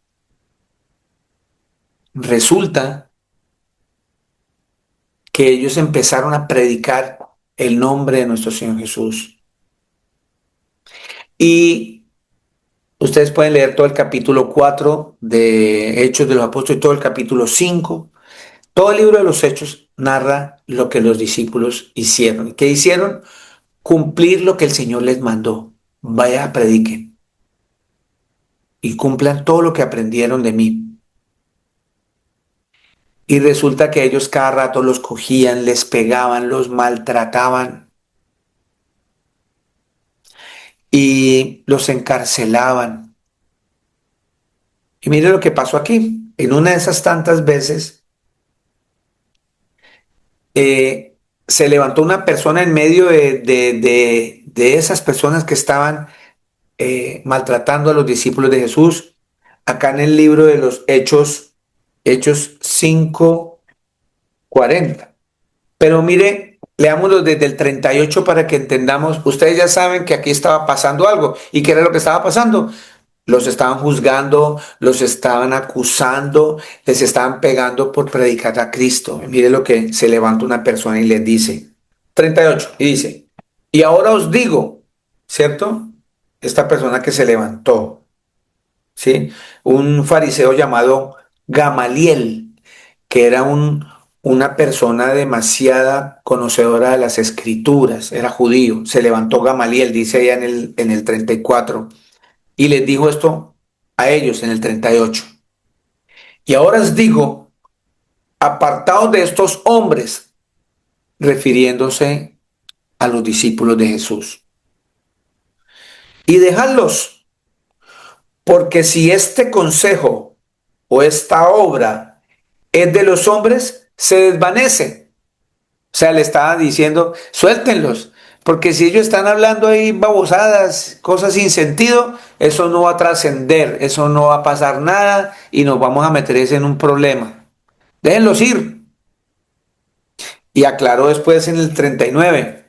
Resulta que ellos empezaron a predicar el nombre de nuestro Señor Jesús. Y ustedes pueden leer todo el capítulo 4 de Hechos de los Apóstoles, todo el capítulo 5. Todo el libro de los Hechos narra lo que los discípulos hicieron. ¿Qué hicieron? Cumplir lo que el Señor les mandó. Vaya a prediquen y cumplan todo lo que aprendieron de mí. Y resulta que ellos cada rato los cogían, les pegaban, los maltrataban y los encarcelaban. Y mire lo que pasó aquí. En una de esas tantas veces se levantó una persona en medio de esas personas que estaban maltratando a los discípulos de Jesús. Acá en el libro de los Hechos, Hechos 5:40. Pero mire, leámoslo desde el 38 para que entendamos. Ustedes ya saben que aquí estaba pasando algo. ¿Y qué era lo que estaba pasando? Los estaban juzgando, los estaban acusando, les estaban pegando por predicar a Cristo. Mire lo que se levanta una persona y les dice. 38, y dice, y ahora os digo, ¿cierto? Esta persona que se levantó, ¿sí? Un fariseo llamado Gamaliel, que era una persona demasiada conocedora de las escrituras, era judío, se levantó Gamaliel, dice allá en el 34, y les dijo esto a ellos en el 38. Y ahora os digo, apartaos de estos hombres, refiriéndose a los discípulos de Jesús, y dejadlos, porque si este consejo o esta obra es de los hombres, se desvanece. O sea, le estaba diciendo, suéltenlos, porque si ellos están hablando ahí babosadas, cosas sin sentido, eso no va a trascender, eso no va a pasar nada y nos vamos a meter en un problema. Déjenlos ir. Y aclaró después en el 39,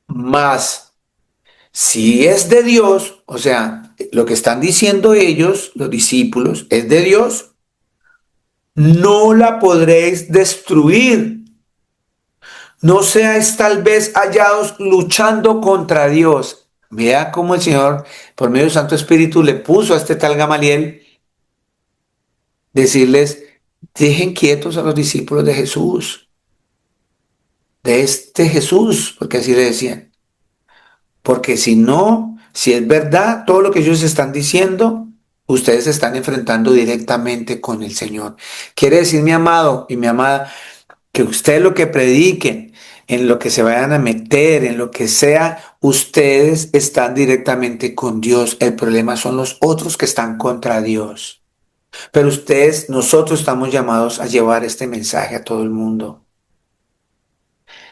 más si es de Dios, o sea, lo que están diciendo ellos, los discípulos, es de Dios, no la podréis destruir. No seáis tal vez hallados luchando contra Dios. Mira cómo el Señor, por medio del Santo Espíritu, le puso a este tal Gamaliel decirles, dejen quietos a los discípulos de Jesús, de este Jesús, porque así le decían. Porque si no, si es verdad todo lo que ellos están diciendo, ustedes se están enfrentando directamente con el Señor. Quiere decir, mi amado y mi amada, que ustedes lo que prediquen, en lo que se vayan a meter, en lo que sea, ustedes están directamente con Dios. El problema son los otros que están contra Dios. Pero ustedes, nosotros estamos llamados a llevar este mensaje a todo el mundo.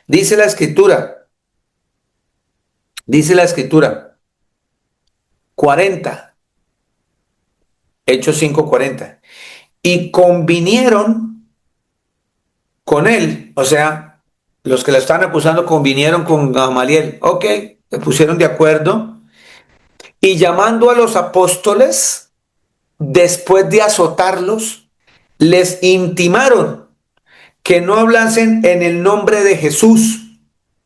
Dice la escritura, dice la escritura, 40, Hechos 5:40. Y convinieron con él, o sea, los que la estaban acusando convinieron con Gamaliel. Ok, se pusieron de acuerdo. Y llamando a los apóstoles, después de azotarlos, les intimaron que no hablasen en el nombre de Jesús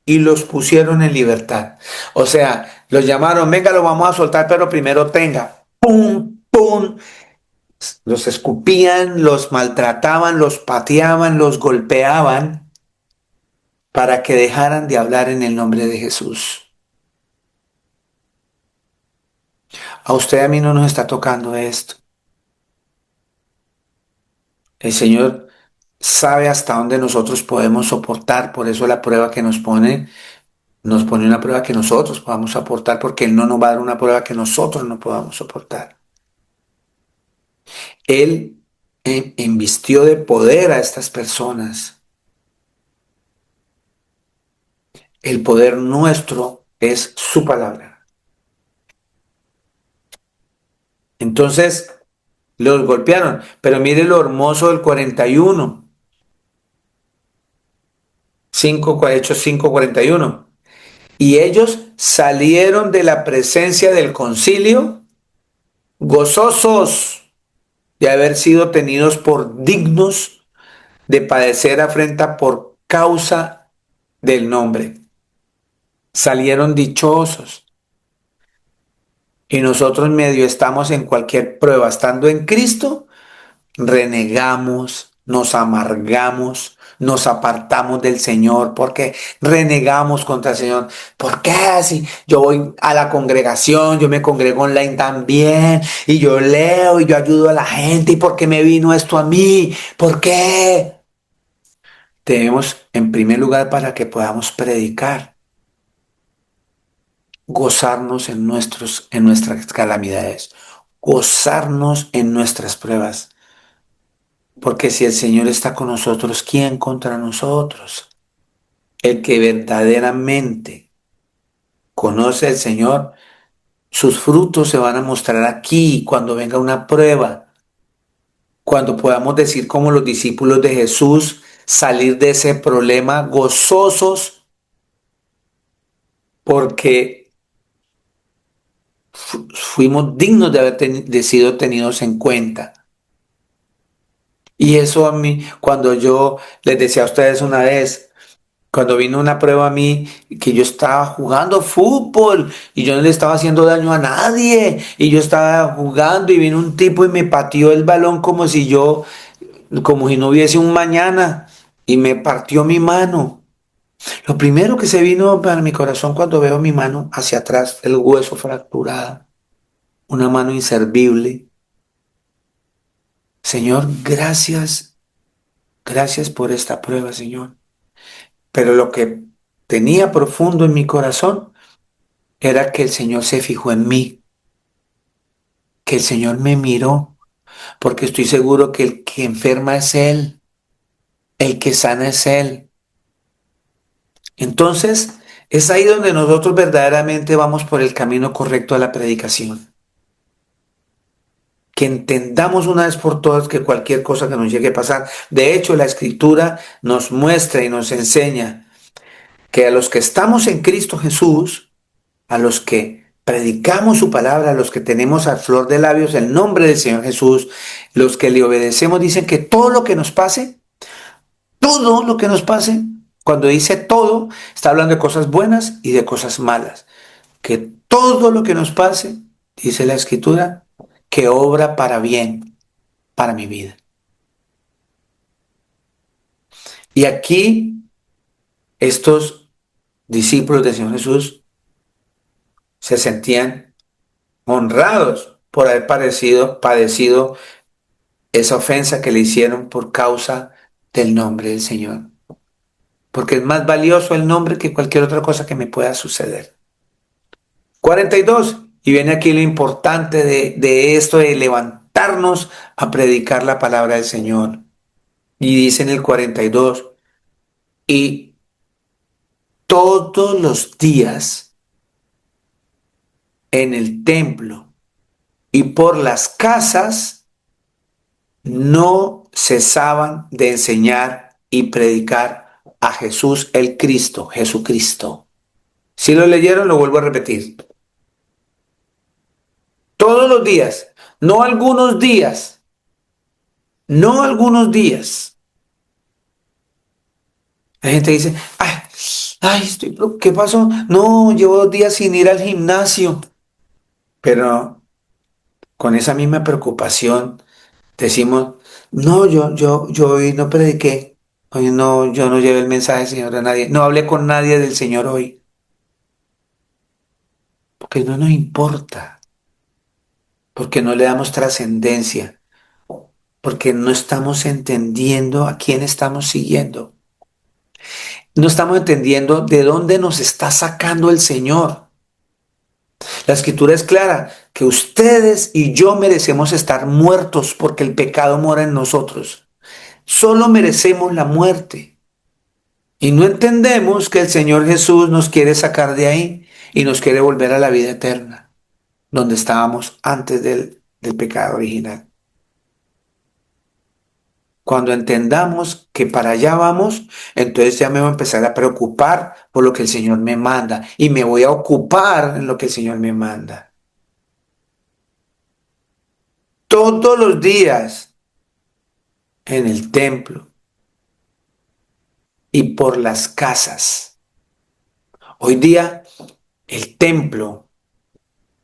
y los pusieron en libertad. O sea, los llamaron, venga, lo vamos a soltar, pero primero tenga. ¡Pum! ¡Pum! Los escupían, los maltrataban, los pateaban, los golpeaban para que dejaran de hablar en el nombre de Jesús. A usted y a mí no nos está tocando esto. El Señor sabe hasta dónde nosotros podemos soportar, por eso la prueba que nos pone una prueba que nosotros podamos soportar, porque Él no nos va a dar una prueba que nosotros no podamos soportar. Él invistió de poder a estas personas. El poder nuestro es su palabra. Entonces, los golpearon, pero mire lo hermoso del 41, Hechos 5:41. Y ellos salieron de la presencia del concilio gozosos de haber sido tenidos por dignos de padecer afrenta por causa del nombre. Salieron dichosos. Y nosotros medio estamos en cualquier prueba, estando en Cristo, renegamos, nos amargamos, nos apartamos del Señor, porque renegamos contra el Señor. ¿Por qué? Si yo voy a la congregación, yo me congrego online también, y yo leo y yo ayudo a la gente, ¿y por qué me vino esto a mí? ¿Por qué? Debemos, en primer lugar, para que podamos predicar, gozarnos en nuestras calamidades, gozarnos en nuestras pruebas. Porque si el Señor está con nosotros, ¿quién contra nosotros? El que verdaderamente conoce al Señor, sus frutos se van a mostrar aquí cuando venga una prueba. Cuando podamos decir como los discípulos de Jesús, salir de ese problema gozosos porque fuimos dignos de haber sido tenidos en cuenta. Y eso a mí, cuando yo les decía a ustedes una vez, cuando vino una prueba a mí, que yo estaba jugando fútbol y yo no le estaba haciendo daño a nadie, y yo estaba jugando y vino un tipo y me pateó el balón como si no hubiese un mañana. y me partió mi mano. Lo primero que se vino para mi corazón cuando veo mi mano hacia atrás, el hueso fracturado, una mano inservible. Señor, gracias, gracias por esta prueba, Señor. Pero lo que tenía profundo en mi corazón era que el Señor se fijó en mí, que el Señor me miró, porque estoy seguro que el que enferma es Él, el que sana es Él. Entonces, es ahí donde nosotros verdaderamente vamos por el camino correcto a la predicación. Que entendamos una vez por todas que cualquier cosa que nos llegue a pasar, de hecho la Escritura nos muestra y nos enseña que a los que estamos en Cristo Jesús, a los que predicamos su palabra, a los que tenemos a flor de labios el nombre del Señor Jesús, los que le obedecemos, dicen que todo lo que nos pase, cuando dice todo, está hablando de cosas buenas y de cosas malas. Que todo lo que nos pase, dice la Escritura, que obra para bien, para mi vida. Y aquí estos discípulos del Señor Jesús se sentían honrados por haber padecido esa ofensa que le hicieron por causa del nombre del Señor. Porque es más valioso el nombre que cualquier otra cosa que me pueda suceder. 42. Y viene aquí lo importante de esto de levantarnos a predicar la palabra del Señor. Y dice en el 42, y todos los días en el templo y por las casas no cesaban de enseñar y predicar a Jesús el Cristo, Jesucristo. Si lo leyeron, lo vuelvo a repetir. Todos los días, no algunos días, no algunos días. La gente dice, ¿qué pasó? No, llevo 2 días sin ir al gimnasio. Pero con esa misma preocupación decimos, no, yo hoy no prediqué, hoy no, yo no llevé el mensaje del Señor a nadie, no hablé con nadie del Señor hoy, porque no nos importa, porque no le damos trascendencia, porque no estamos entendiendo a quién estamos siguiendo, no estamos entendiendo de dónde nos está sacando el Señor. La escritura es clara, que ustedes y yo merecemos estar muertos porque el pecado mora en nosotros. Solo merecemos la muerte. Y no entendemos que el Señor Jesús nos quiere sacar de ahí y nos quiere volver a la vida eterna, donde estábamos antes del pecado original. Cuando entendamos que para allá vamos, entonces ya me voy a empezar a preocupar por lo que el Señor me manda y me voy a ocupar en lo que el Señor me manda. Todos los días en el templo y por las casas. Hoy día el templo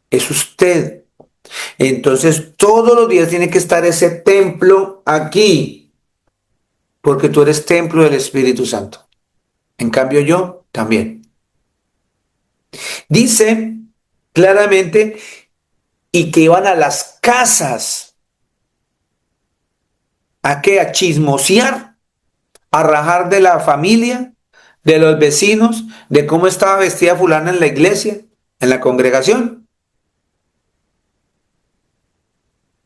es usted. Entonces todos los días tiene que estar ese templo aquí, porque tú eres templo del Espíritu Santo. En cambio yo también. Dice claramente, y que iban a las casas. ¿A qué? A chismosear, a rajar de la familia, de los vecinos, de cómo estaba vestida fulana en la iglesia, en la congregación.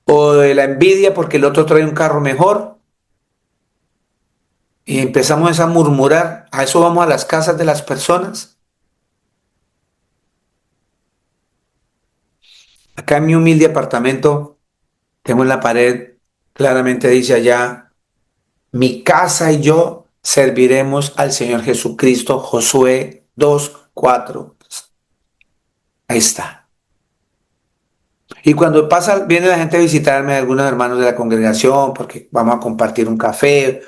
O de la envidia porque el otro trae un carro mejor. Y empezamos a murmurar. A eso vamos a las casas de las personas. Acá en mi humilde apartamento, tengo en la pared, claramente dice allá, mi casa y yo serviremos al Señor Jesucristo, Josué 2:4. Ahí está. Y cuando pasa, viene la gente a visitarme, algunos hermanos de la congregación, porque vamos a compartir un café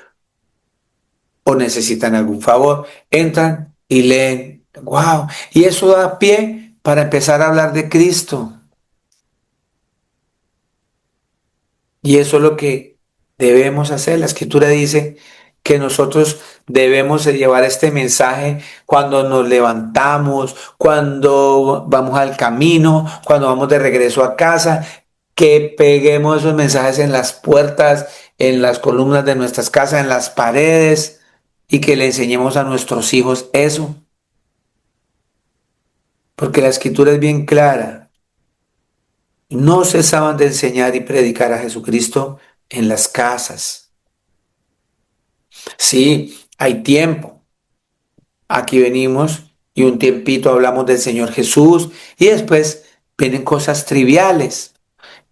o necesitan algún favor, entran y leen. ¡Wow! Y eso da pie para empezar a hablar de Cristo. Y eso es lo que debemos hacer. La Escritura dice que nosotros debemos de llevar este mensaje cuando nos levantamos, cuando vamos al camino, cuando vamos de regreso a casa, que peguemos esos mensajes en las puertas, en las columnas de nuestras casas, en las paredes, y que le enseñemos a nuestros hijos eso, porque la escritura es bien clara. No cesaban de enseñar y predicar a Jesucristo en las casas. Sí, hay tiempo. Aquí venimos y un tiempito hablamos del Señor Jesús y después vienen cosas triviales,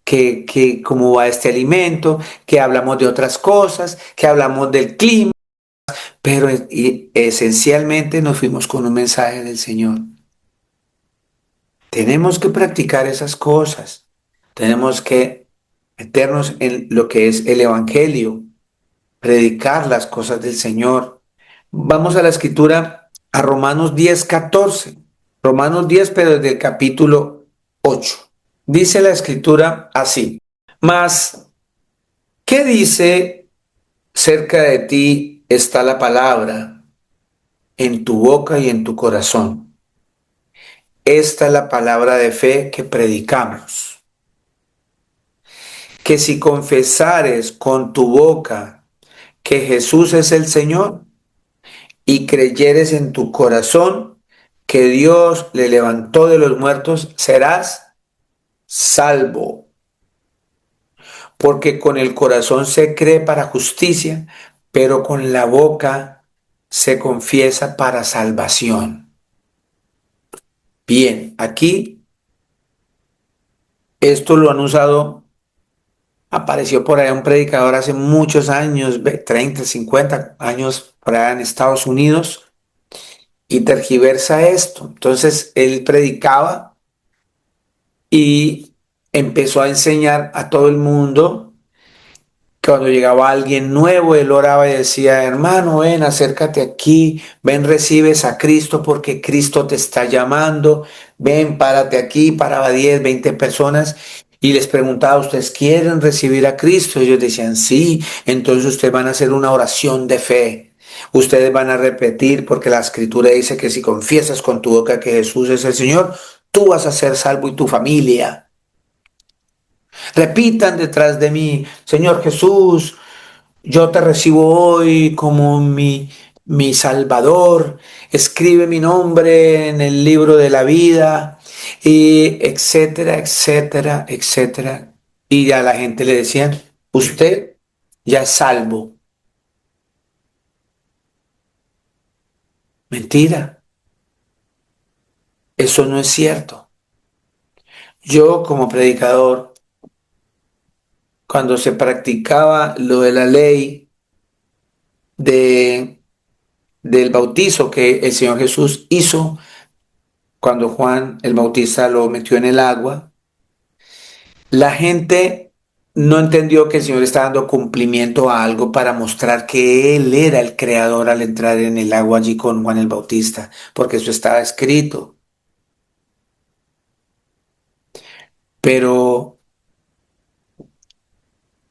que cómo va este alimento, que hablamos de otras cosas, que hablamos del clima, pero esencialmente nos fuimos con un mensaje del Señor. Tenemos que practicar esas cosas, tenemos que meternos en lo que es el Evangelio, predicar las cosas del Señor. Vamos a la escritura, a Romanos 10:14. Romanos 10, pero desde el capítulo 8. Dice la escritura así: Mas, ¿qué dice? Cerca de ti está la palabra, en tu boca y en tu corazón. Esta es la palabra de fe que predicamos. Que si confesares con tu boca que Jesús es el Señor y creyeres en tu corazón que Dios le levantó de los muertos, serás salvo. Porque con el corazón se cree para justicia, pero con la boca se confiesa para salvación. Bien, aquí esto lo han usado, apareció por ahí un predicador hace muchos años, 30, 50 años por allá en Estados Unidos, y tergiversa esto. Entonces él predicaba y empezó a enseñar a todo el mundo. Cuando llegaba alguien nuevo, él oraba y decía: hermano, ven, acércate aquí, ven, recibes a Cristo porque Cristo te está llamando, ven, párate aquí, paraba 10, 20 personas y les preguntaba: ¿ustedes quieren recibir a Cristo? Ellos decían: sí. Entonces ustedes van a hacer una oración de fe. Ustedes van a repetir, porque la escritura dice que si confiesas con tu boca que Jesús es el Señor, tú vas a ser salvo y tu familia. Repitan detrás de mí: Señor Jesús, yo te recibo hoy como mi Salvador. Escribe mi nombre en el libro de la vida, y etcétera, etcétera, etcétera. Y a la gente le decían: usted ya es salvo. Mentira, eso no es cierto. Yo como predicador, cuando se practicaba lo de la ley de, del bautizo que el Señor Jesús hizo, cuando Juan el Bautista lo metió en el agua, la gente no entendió que el Señor estaba dando cumplimiento a algo para mostrar que Él era el creador al entrar en el agua allí con Juan el Bautista, porque eso estaba escrito. Pero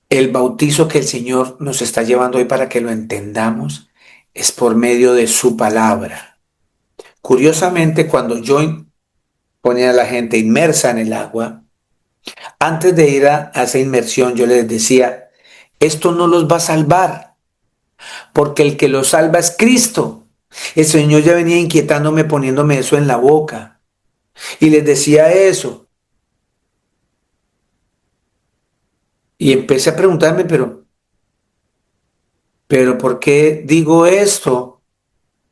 el bautizo que el Señor nos está llevando hoy para que lo entendamos es por medio de su palabra. Curiosamente, cuando yo ponía a la gente inmersa en el agua, antes de ir a esa inmersión, yo les decía: esto no los va a salvar, porque el que los salva es Cristo. El Señor ya venía inquietándome, poniéndome eso en la boca. Y les decía eso. Y empecé a preguntarme, pero ¿por qué digo esto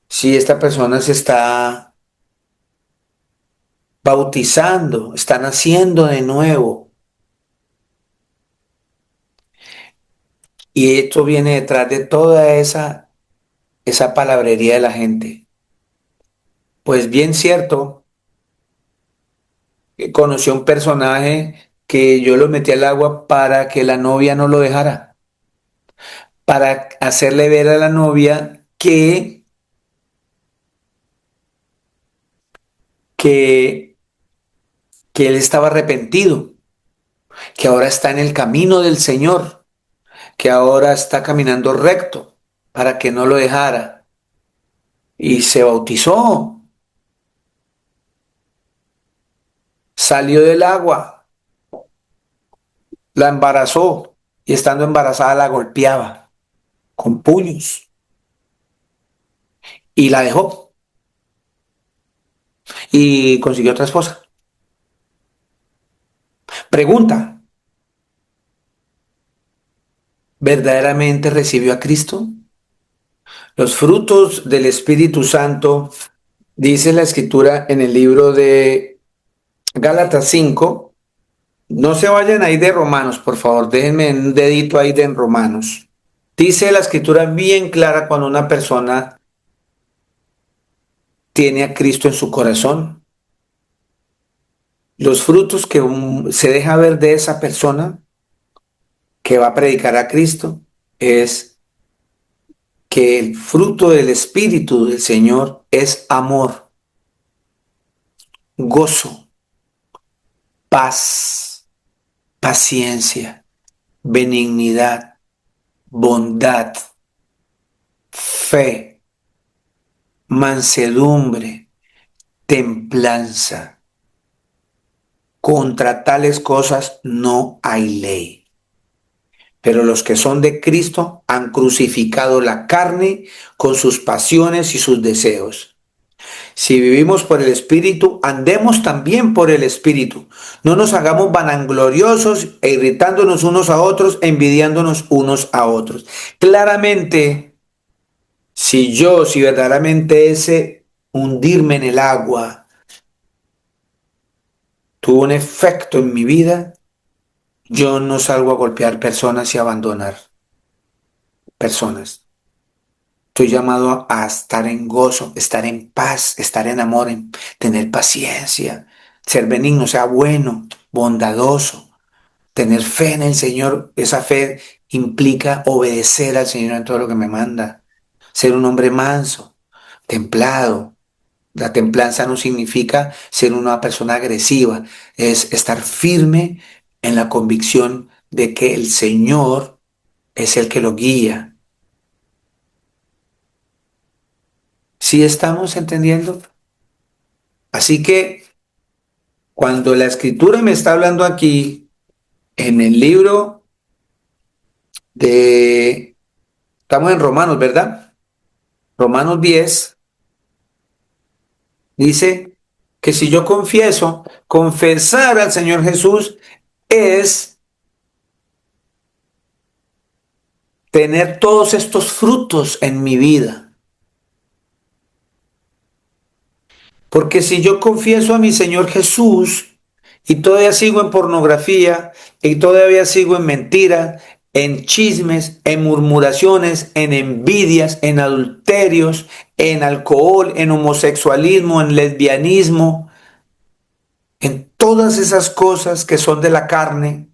si esta persona se está bautizando, está naciendo de nuevo? Y esto viene detrás de toda esa palabrería de la gente. Pues bien cierto, conocí a un personaje que yo lo metí al agua para que la novia no lo dejara, para hacerle ver a la novia que, que él estaba arrepentido, que ahora está en el camino del Señor, que ahora está caminando recto. para que no lo dejara. Y se bautizó, salió del agua, la embarazó y estando embarazada la golpeaba con puños y la dejó y consiguió otra esposa. Pregunta, ¿verdaderamente recibió a Cristo? Los frutos del Espíritu Santo, dice la Escritura en el libro de Gálatas 5. No se vayan ahí de Romanos, por favor, déjenme un dedito ahí de en Romanos. Dice la Escritura bien clara cuando una persona tiene a Cristo en su corazón. Los frutos que se deja ver de esa persona que va a predicar a Cristo es que el fruto del Espíritu del Señor es amor, gozo, paz, paciencia, benignidad, bondad, fe, mansedumbre, templanza. Contra tales cosas no hay ley. Pero los que son de Cristo han crucificado la carne con sus pasiones y sus deseos. Si vivimos por el Espíritu, andemos también por el Espíritu. No nos hagamos vanagloriosos e irritándonos unos a otros, envidiándonos unos a otros. Claramente, si verdaderamente ese hundirme en el agua tuvo un efecto en mi vida, yo no salgo a golpear personas y a abandonar personas. Estoy llamado a estar en gozo, estar en paz, estar en amor, en tener paciencia, ser benigno, sea bueno, bondadoso, tener fe en el Señor. Esa fe implica obedecer al Señor en todo lo que me manda, ser un hombre manso, templado. La templanza no significa ser una persona agresiva, es estar firme en la convicción de que el Señor es el que lo guía. ¿Sí estamos entendiendo? Así que cuando la escritura me está hablando aquí en el libro de, estamos en Romanos, ¿verdad? Romanos 10 dice que si yo confieso, confesar al Señor Jesús es tener todos estos frutos en mi vida. Porque si yo confieso a mi Señor Jesús y todavía sigo en pornografía y todavía sigo en mentira, en chismes, en murmuraciones, en envidias, en adulterios, en alcohol, en homosexualismo, en lesbianismo, en todas esas cosas que son de la carne,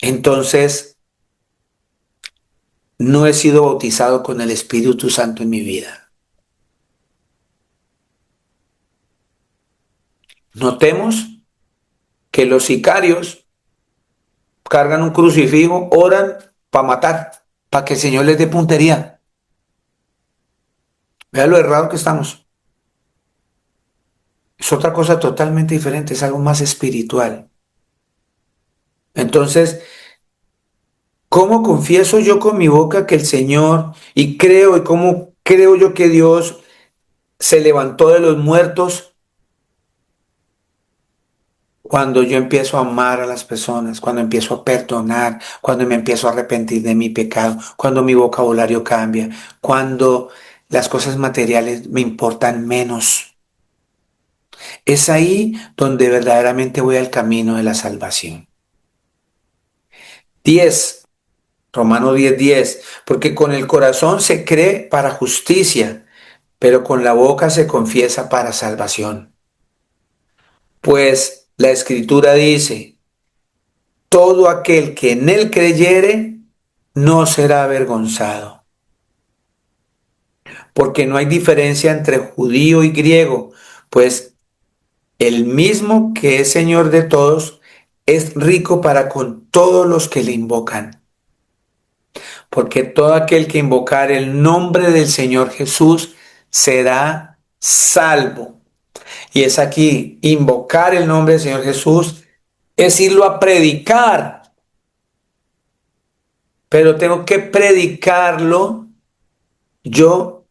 entonces no he sido bautizado con el Espíritu Santo en mi vida. Notemos que los sicarios cargan un crucifijo, oran para matar, para que el Señor les dé puntería. Vea lo errado que estamos. Es otra cosa totalmente diferente, es algo más espiritual. Entonces, ¿cómo confieso yo con mi boca que el Señor, y cómo creo yo que Dios se levantó de los muertos? Cuando yo empiezo a amar a las personas, cuando empiezo a perdonar, cuando me empiezo a arrepentir de mi pecado, cuando mi vocabulario cambia, cuando las cosas materiales me importan menos. Es ahí donde verdaderamente voy al camino de la salvación. 10, Romano 10:10, porque con el corazón se cree para justicia, pero con la boca se confiesa para salvación. Pues la Escritura dice, todo aquel que en él creyere no será avergonzado, porque no hay diferencia entre judío y griego, pues el mismo que es Señor de todos es rico para con todos los que le invocan. porque todo aquel que invocar el nombre del Señor Jesús será salvo. Y es aquí, invocar el nombre del Señor Jesús es irlo a predicar, pero tengo que predicarlo yo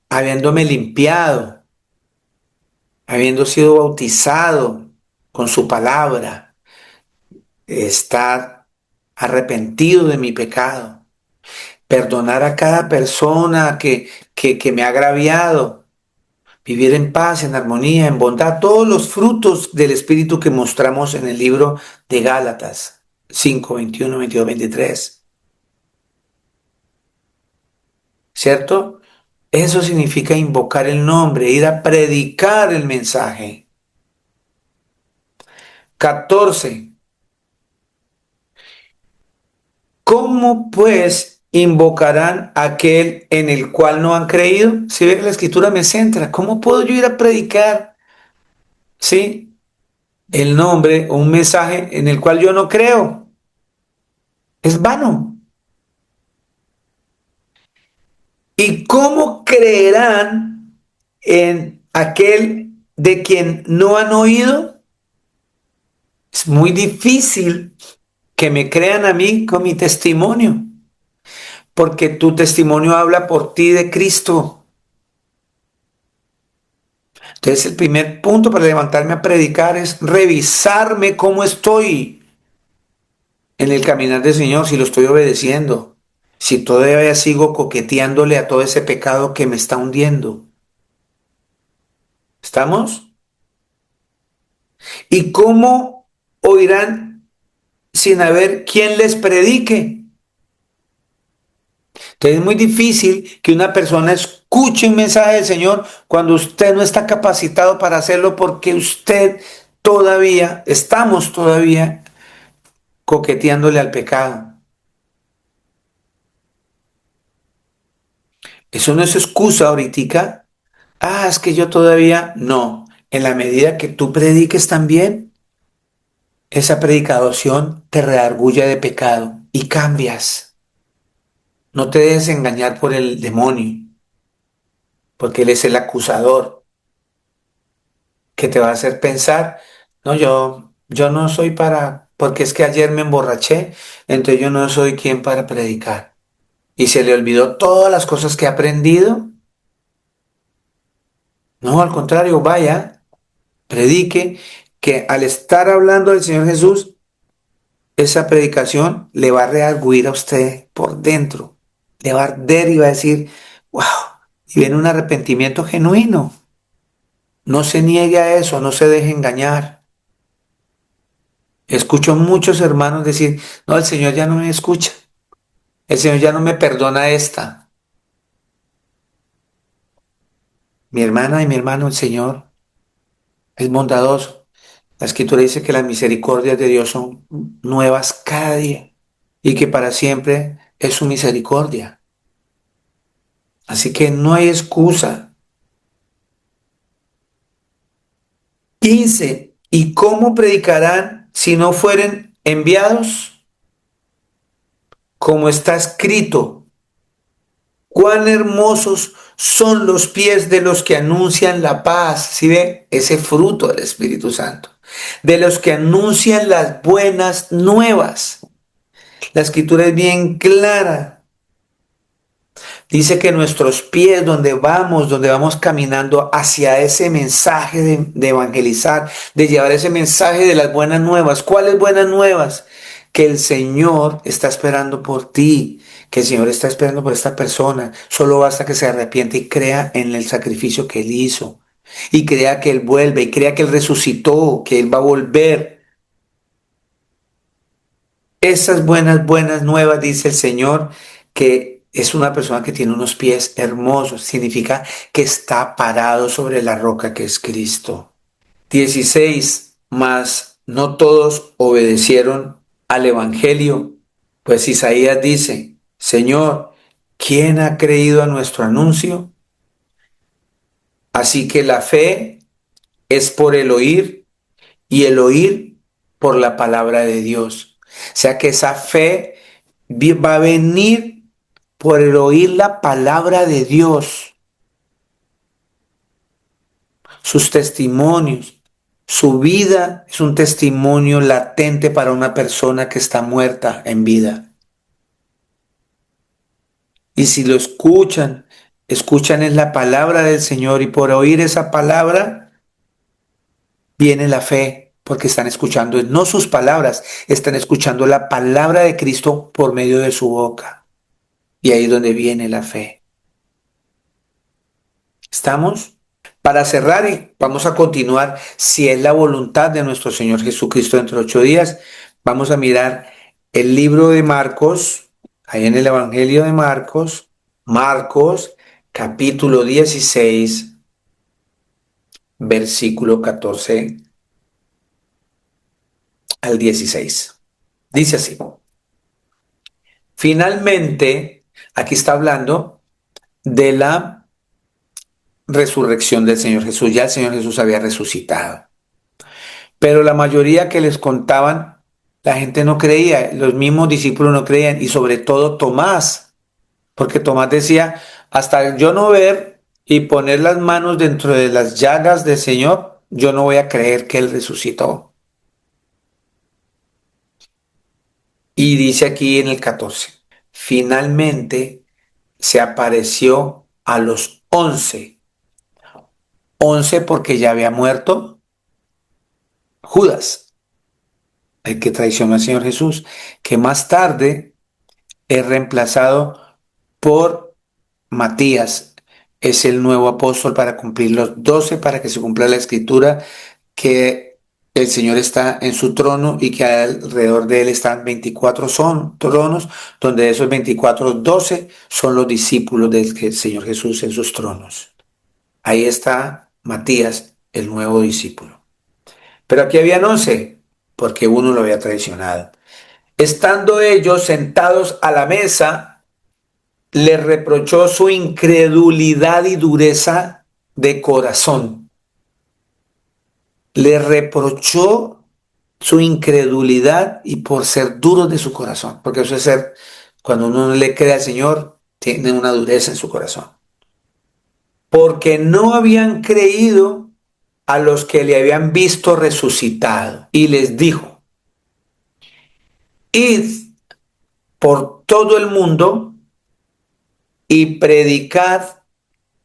habiéndome limpiado, habiendo sido bautizado con su palabra, estar arrepentido de mi pecado, perdonar a cada persona que me ha agraviado, vivir en paz, en armonía, en bondad, todos los frutos del Espíritu que mostramos en el libro de Gálatas 5, 21, 22, 23. ¿Cierto? Eso significa invocar el nombre, ir a predicar el mensaje. 14. ¿Cómo pues invocarán aquel en el cual no han creído? Si ve que la escritura me centra, ¿cómo puedo yo ir a predicar, sí, el nombre o un mensaje en el cual yo no creo? Es vano. ¿Y cómo creerán en aquel de quien no han oído? Es muy difícil que me crean a mí con mi testimonio, porque tu testimonio habla por ti de Cristo. Entonces el primer punto para levantarme a predicar es revisarme cómo estoy en el caminar del Señor, si lo estoy obedeciendo, si todavía sigo coqueteándole a todo ese pecado que me está hundiendo. ¿Estamos? ¿Y cómo oirán sin haber quien les predique? Entonces es muy difícil que una persona escuche un mensaje del Señor cuando usted no está capacitado para hacerlo porque usted todavía, estamos todavía coqueteándole al pecado. Eso no es excusa ahorita. Ah, es que yo todavía no. En la medida que tú prediques también, esa predicación te redarguye de pecado y cambias. No te dejes engañar por el demonio, porque él es el acusador que te va a hacer pensar, no, yo no soy para, porque es que ayer me emborraché, entonces yo no soy quien para predicar. Y se le olvidó todas las cosas que ha aprendido. No, al contrario, vaya, predique, que al estar hablando del Señor Jesús, esa predicación le va a rearguir a usted por dentro, le va a arder y va a decir, wow, y viene un arrepentimiento genuino. No se niegue a eso, no se deje engañar. Escucho muchos hermanos decir, no, el Señor ya no me escucha, el Señor ya no me perdona esta. Mi hermana y mi hermano, el Señor es bondadoso. La Escritura dice que las misericordias de Dios son nuevas cada día y que para siempre es su misericordia. Así que no hay excusa. 15. ¿Y cómo predicarán si no fueren enviados? Como está escrito, cuán hermosos son los pies de los que anuncian la paz. ¿Sí ve? Ese fruto del Espíritu Santo. De los que anuncian las buenas nuevas. La escritura es bien clara. Dice que nuestros pies, donde vamos caminando hacia ese mensaje de evangelizar, de llevar ese mensaje de las buenas nuevas. ¿Cuáles buenas nuevas? Que el Señor está esperando por ti, que el Señor está esperando por esta persona. Solo basta que se arrepiente y crea en el sacrificio que Él hizo. Y crea que Él vuelve, y crea que Él resucitó, que Él va a volver. Esas buenas nuevas, dice el Señor, que es una persona que tiene unos pies hermosos, significa que está parado sobre la roca que es Cristo. 16. Mas no todos obedecieron al Evangelio, pues Isaías dice, Señor, ¿quién ha creído a nuestro anuncio? Así que la fe es por el oír y el oír por la palabra de Dios. O sea que esa fe va a venir por el oír la palabra de Dios, sus testimonios. Su vida es un testimonio latente para una persona que está muerta en vida. Y si lo escuchan, escuchan es la palabra del Señor y por oír esa palabra viene la fe, porque están escuchando no sus palabras, están escuchando la palabra de Cristo por medio de su boca. Y ahí es donde viene la fe. ¿Estamos? Para cerrar y vamos a continuar, si es la voluntad de nuestro Señor Jesucristo dentro de 8 días, vamos a mirar el libro de Marcos, ahí en el Evangelio de Marcos, Marcos capítulo 16, versículo 14 al 16. Dice así, finalmente, aquí está hablando de la resurrección del Señor Jesús, ya el Señor Jesús había resucitado. Pero la mayoría que les contaban, la gente no creía, los mismos discípulos no creían, y sobre todo Tomás, porque Tomás decía, hasta yo no ver y poner las manos dentro de las llagas del Señor, yo no voy a creer que Él resucitó. Y dice aquí en el 14, finalmente se apareció a los 11, 11 porque ya había muerto Judas, el que traicionó al Señor Jesús, que más tarde es reemplazado por Matías. Es el nuevo apóstol para cumplir los 12, para que se cumpla la escritura, que el Señor está en su trono y que alrededor de él están 24 son tronos, donde de esos 24, 12 son los discípulos del Señor Jesús en sus tronos. Ahí está Matías, el nuevo discípulo. Pero aquí habían 11, porque uno lo había traicionado. Estando ellos sentados a la mesa, le reprochó su incredulidad y dureza de corazón. Le reprochó su incredulidad y por ser duros de su corazón. Porque eso es ser, cuando uno no le cree al Señor, tiene una dureza en su corazón. Porque no habían creído a los que le habían visto resucitado. Y les dijo, id por todo el mundo y predicad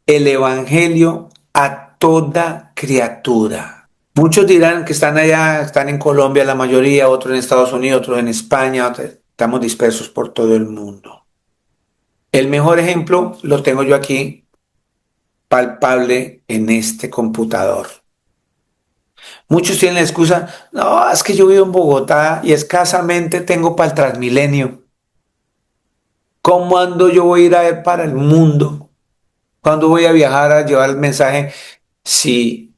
el evangelio a toda criatura. Muchos dirán que están allá, están en Colombia la mayoría, otros en Estados Unidos, otros en España, estamos dispersos por todo el mundo. El mejor ejemplo lo tengo yo aquí, palpable en este computador. Muchos tienen la excusa, no, es que yo vivo en Bogotá y escasamente tengo para el Transmilenio. ¿Cómo ando yo voy a ir a ver para el mundo? ¿Cuándo voy a viajar a llevar el mensaje si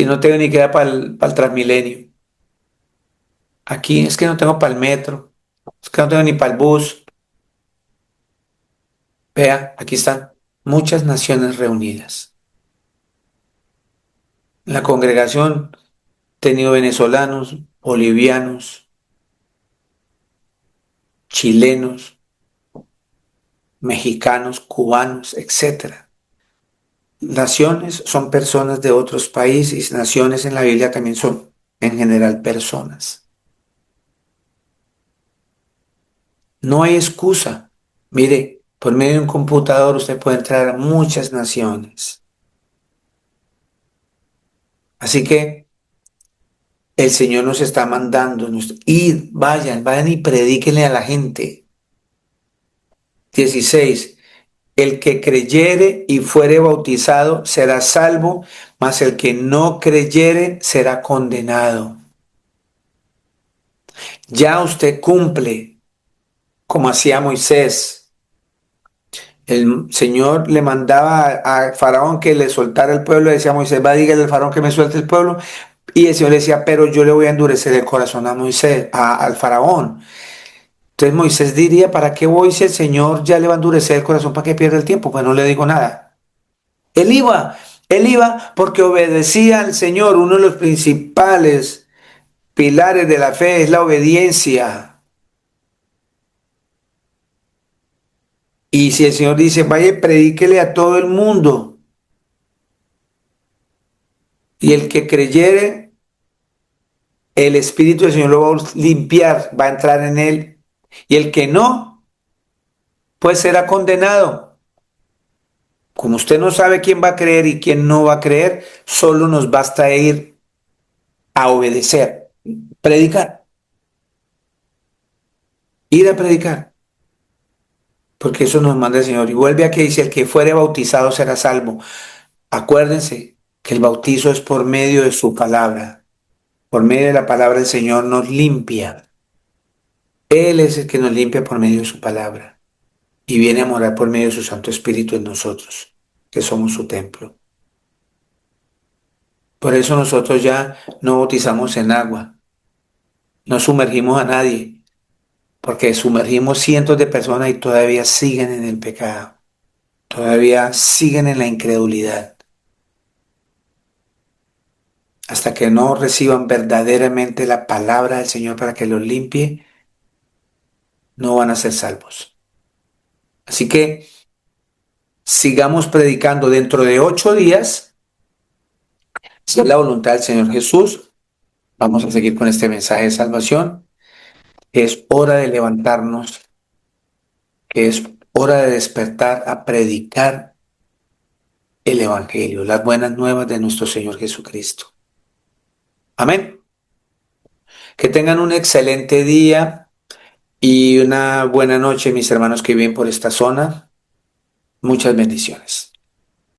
no tengo ni que dar para el Transmilenio? Aquí es que no tengo para el metro, es que no tengo ni para el bus. Vea, aquí están muchas naciones reunidas. En la congregación he tenido venezolanos, bolivianos, chilenos, mexicanos, cubanos, etcétera. Naciones son personas de otros países, naciones en la Biblia también son en general personas. No hay excusa. Mire, por medio de un computador usted puede entrar a muchas naciones. Así que el Señor nos está mandando, id, vayan y predíquenle a la gente. 16. El que creyere y fuere bautizado será salvo, mas el que no creyere será condenado. Ya usted cumple como hacía Moisés. El Señor le mandaba a Faraón que le soltara el pueblo, le decía a Moisés, va, dígale al Faraón que me suelte el pueblo. Y el Señor le decía, pero yo le voy a endurecer el corazón a Moisés, al Faraón. Entonces Moisés diría, ¿para qué voy si el Señor ya le va a endurecer el corazón para que pierda el tiempo? Pues no le digo nada. Él iba porque obedecía al Señor. Uno de los principales pilares de la fe es la obediencia. Y si el Señor dice, vaya, y predíquele a todo el mundo, y el que creyere, el Espíritu del Señor lo va a limpiar, va a entrar en él, y el que no, pues será condenado. Como usted no sabe quién va a creer y quién no va a creer, solo nos basta ir a obedecer, predicar, ir a predicar, porque eso nos manda el Señor. Y vuelve a que dice, el que fuere bautizado será salvo. Acuérdense que el bautizo es por medio de su palabra. Por medio de la palabra del Señor nos limpia. Él es el que nos limpia por medio de su palabra y viene a morar por medio de su Santo Espíritu en nosotros, que somos su templo. Por eso nosotros ya no bautizamos en agua, no sumergimos a nadie, porque sumergimos cientos de personas y todavía siguen en el pecado, todavía siguen en la incredulidad. Hasta que no reciban verdaderamente la palabra del Señor para que los limpie, no van a ser salvos. Así que sigamos predicando dentro de 8 días. Si es la voluntad del Señor Jesús, vamos a seguir con este mensaje de salvación. Es hora de levantarnos, es hora de despertar a predicar el Evangelio, las buenas nuevas de nuestro Señor Jesucristo. Amén. Que tengan un excelente día y una buena noche, mis hermanos que viven por esta zona. Muchas bendiciones.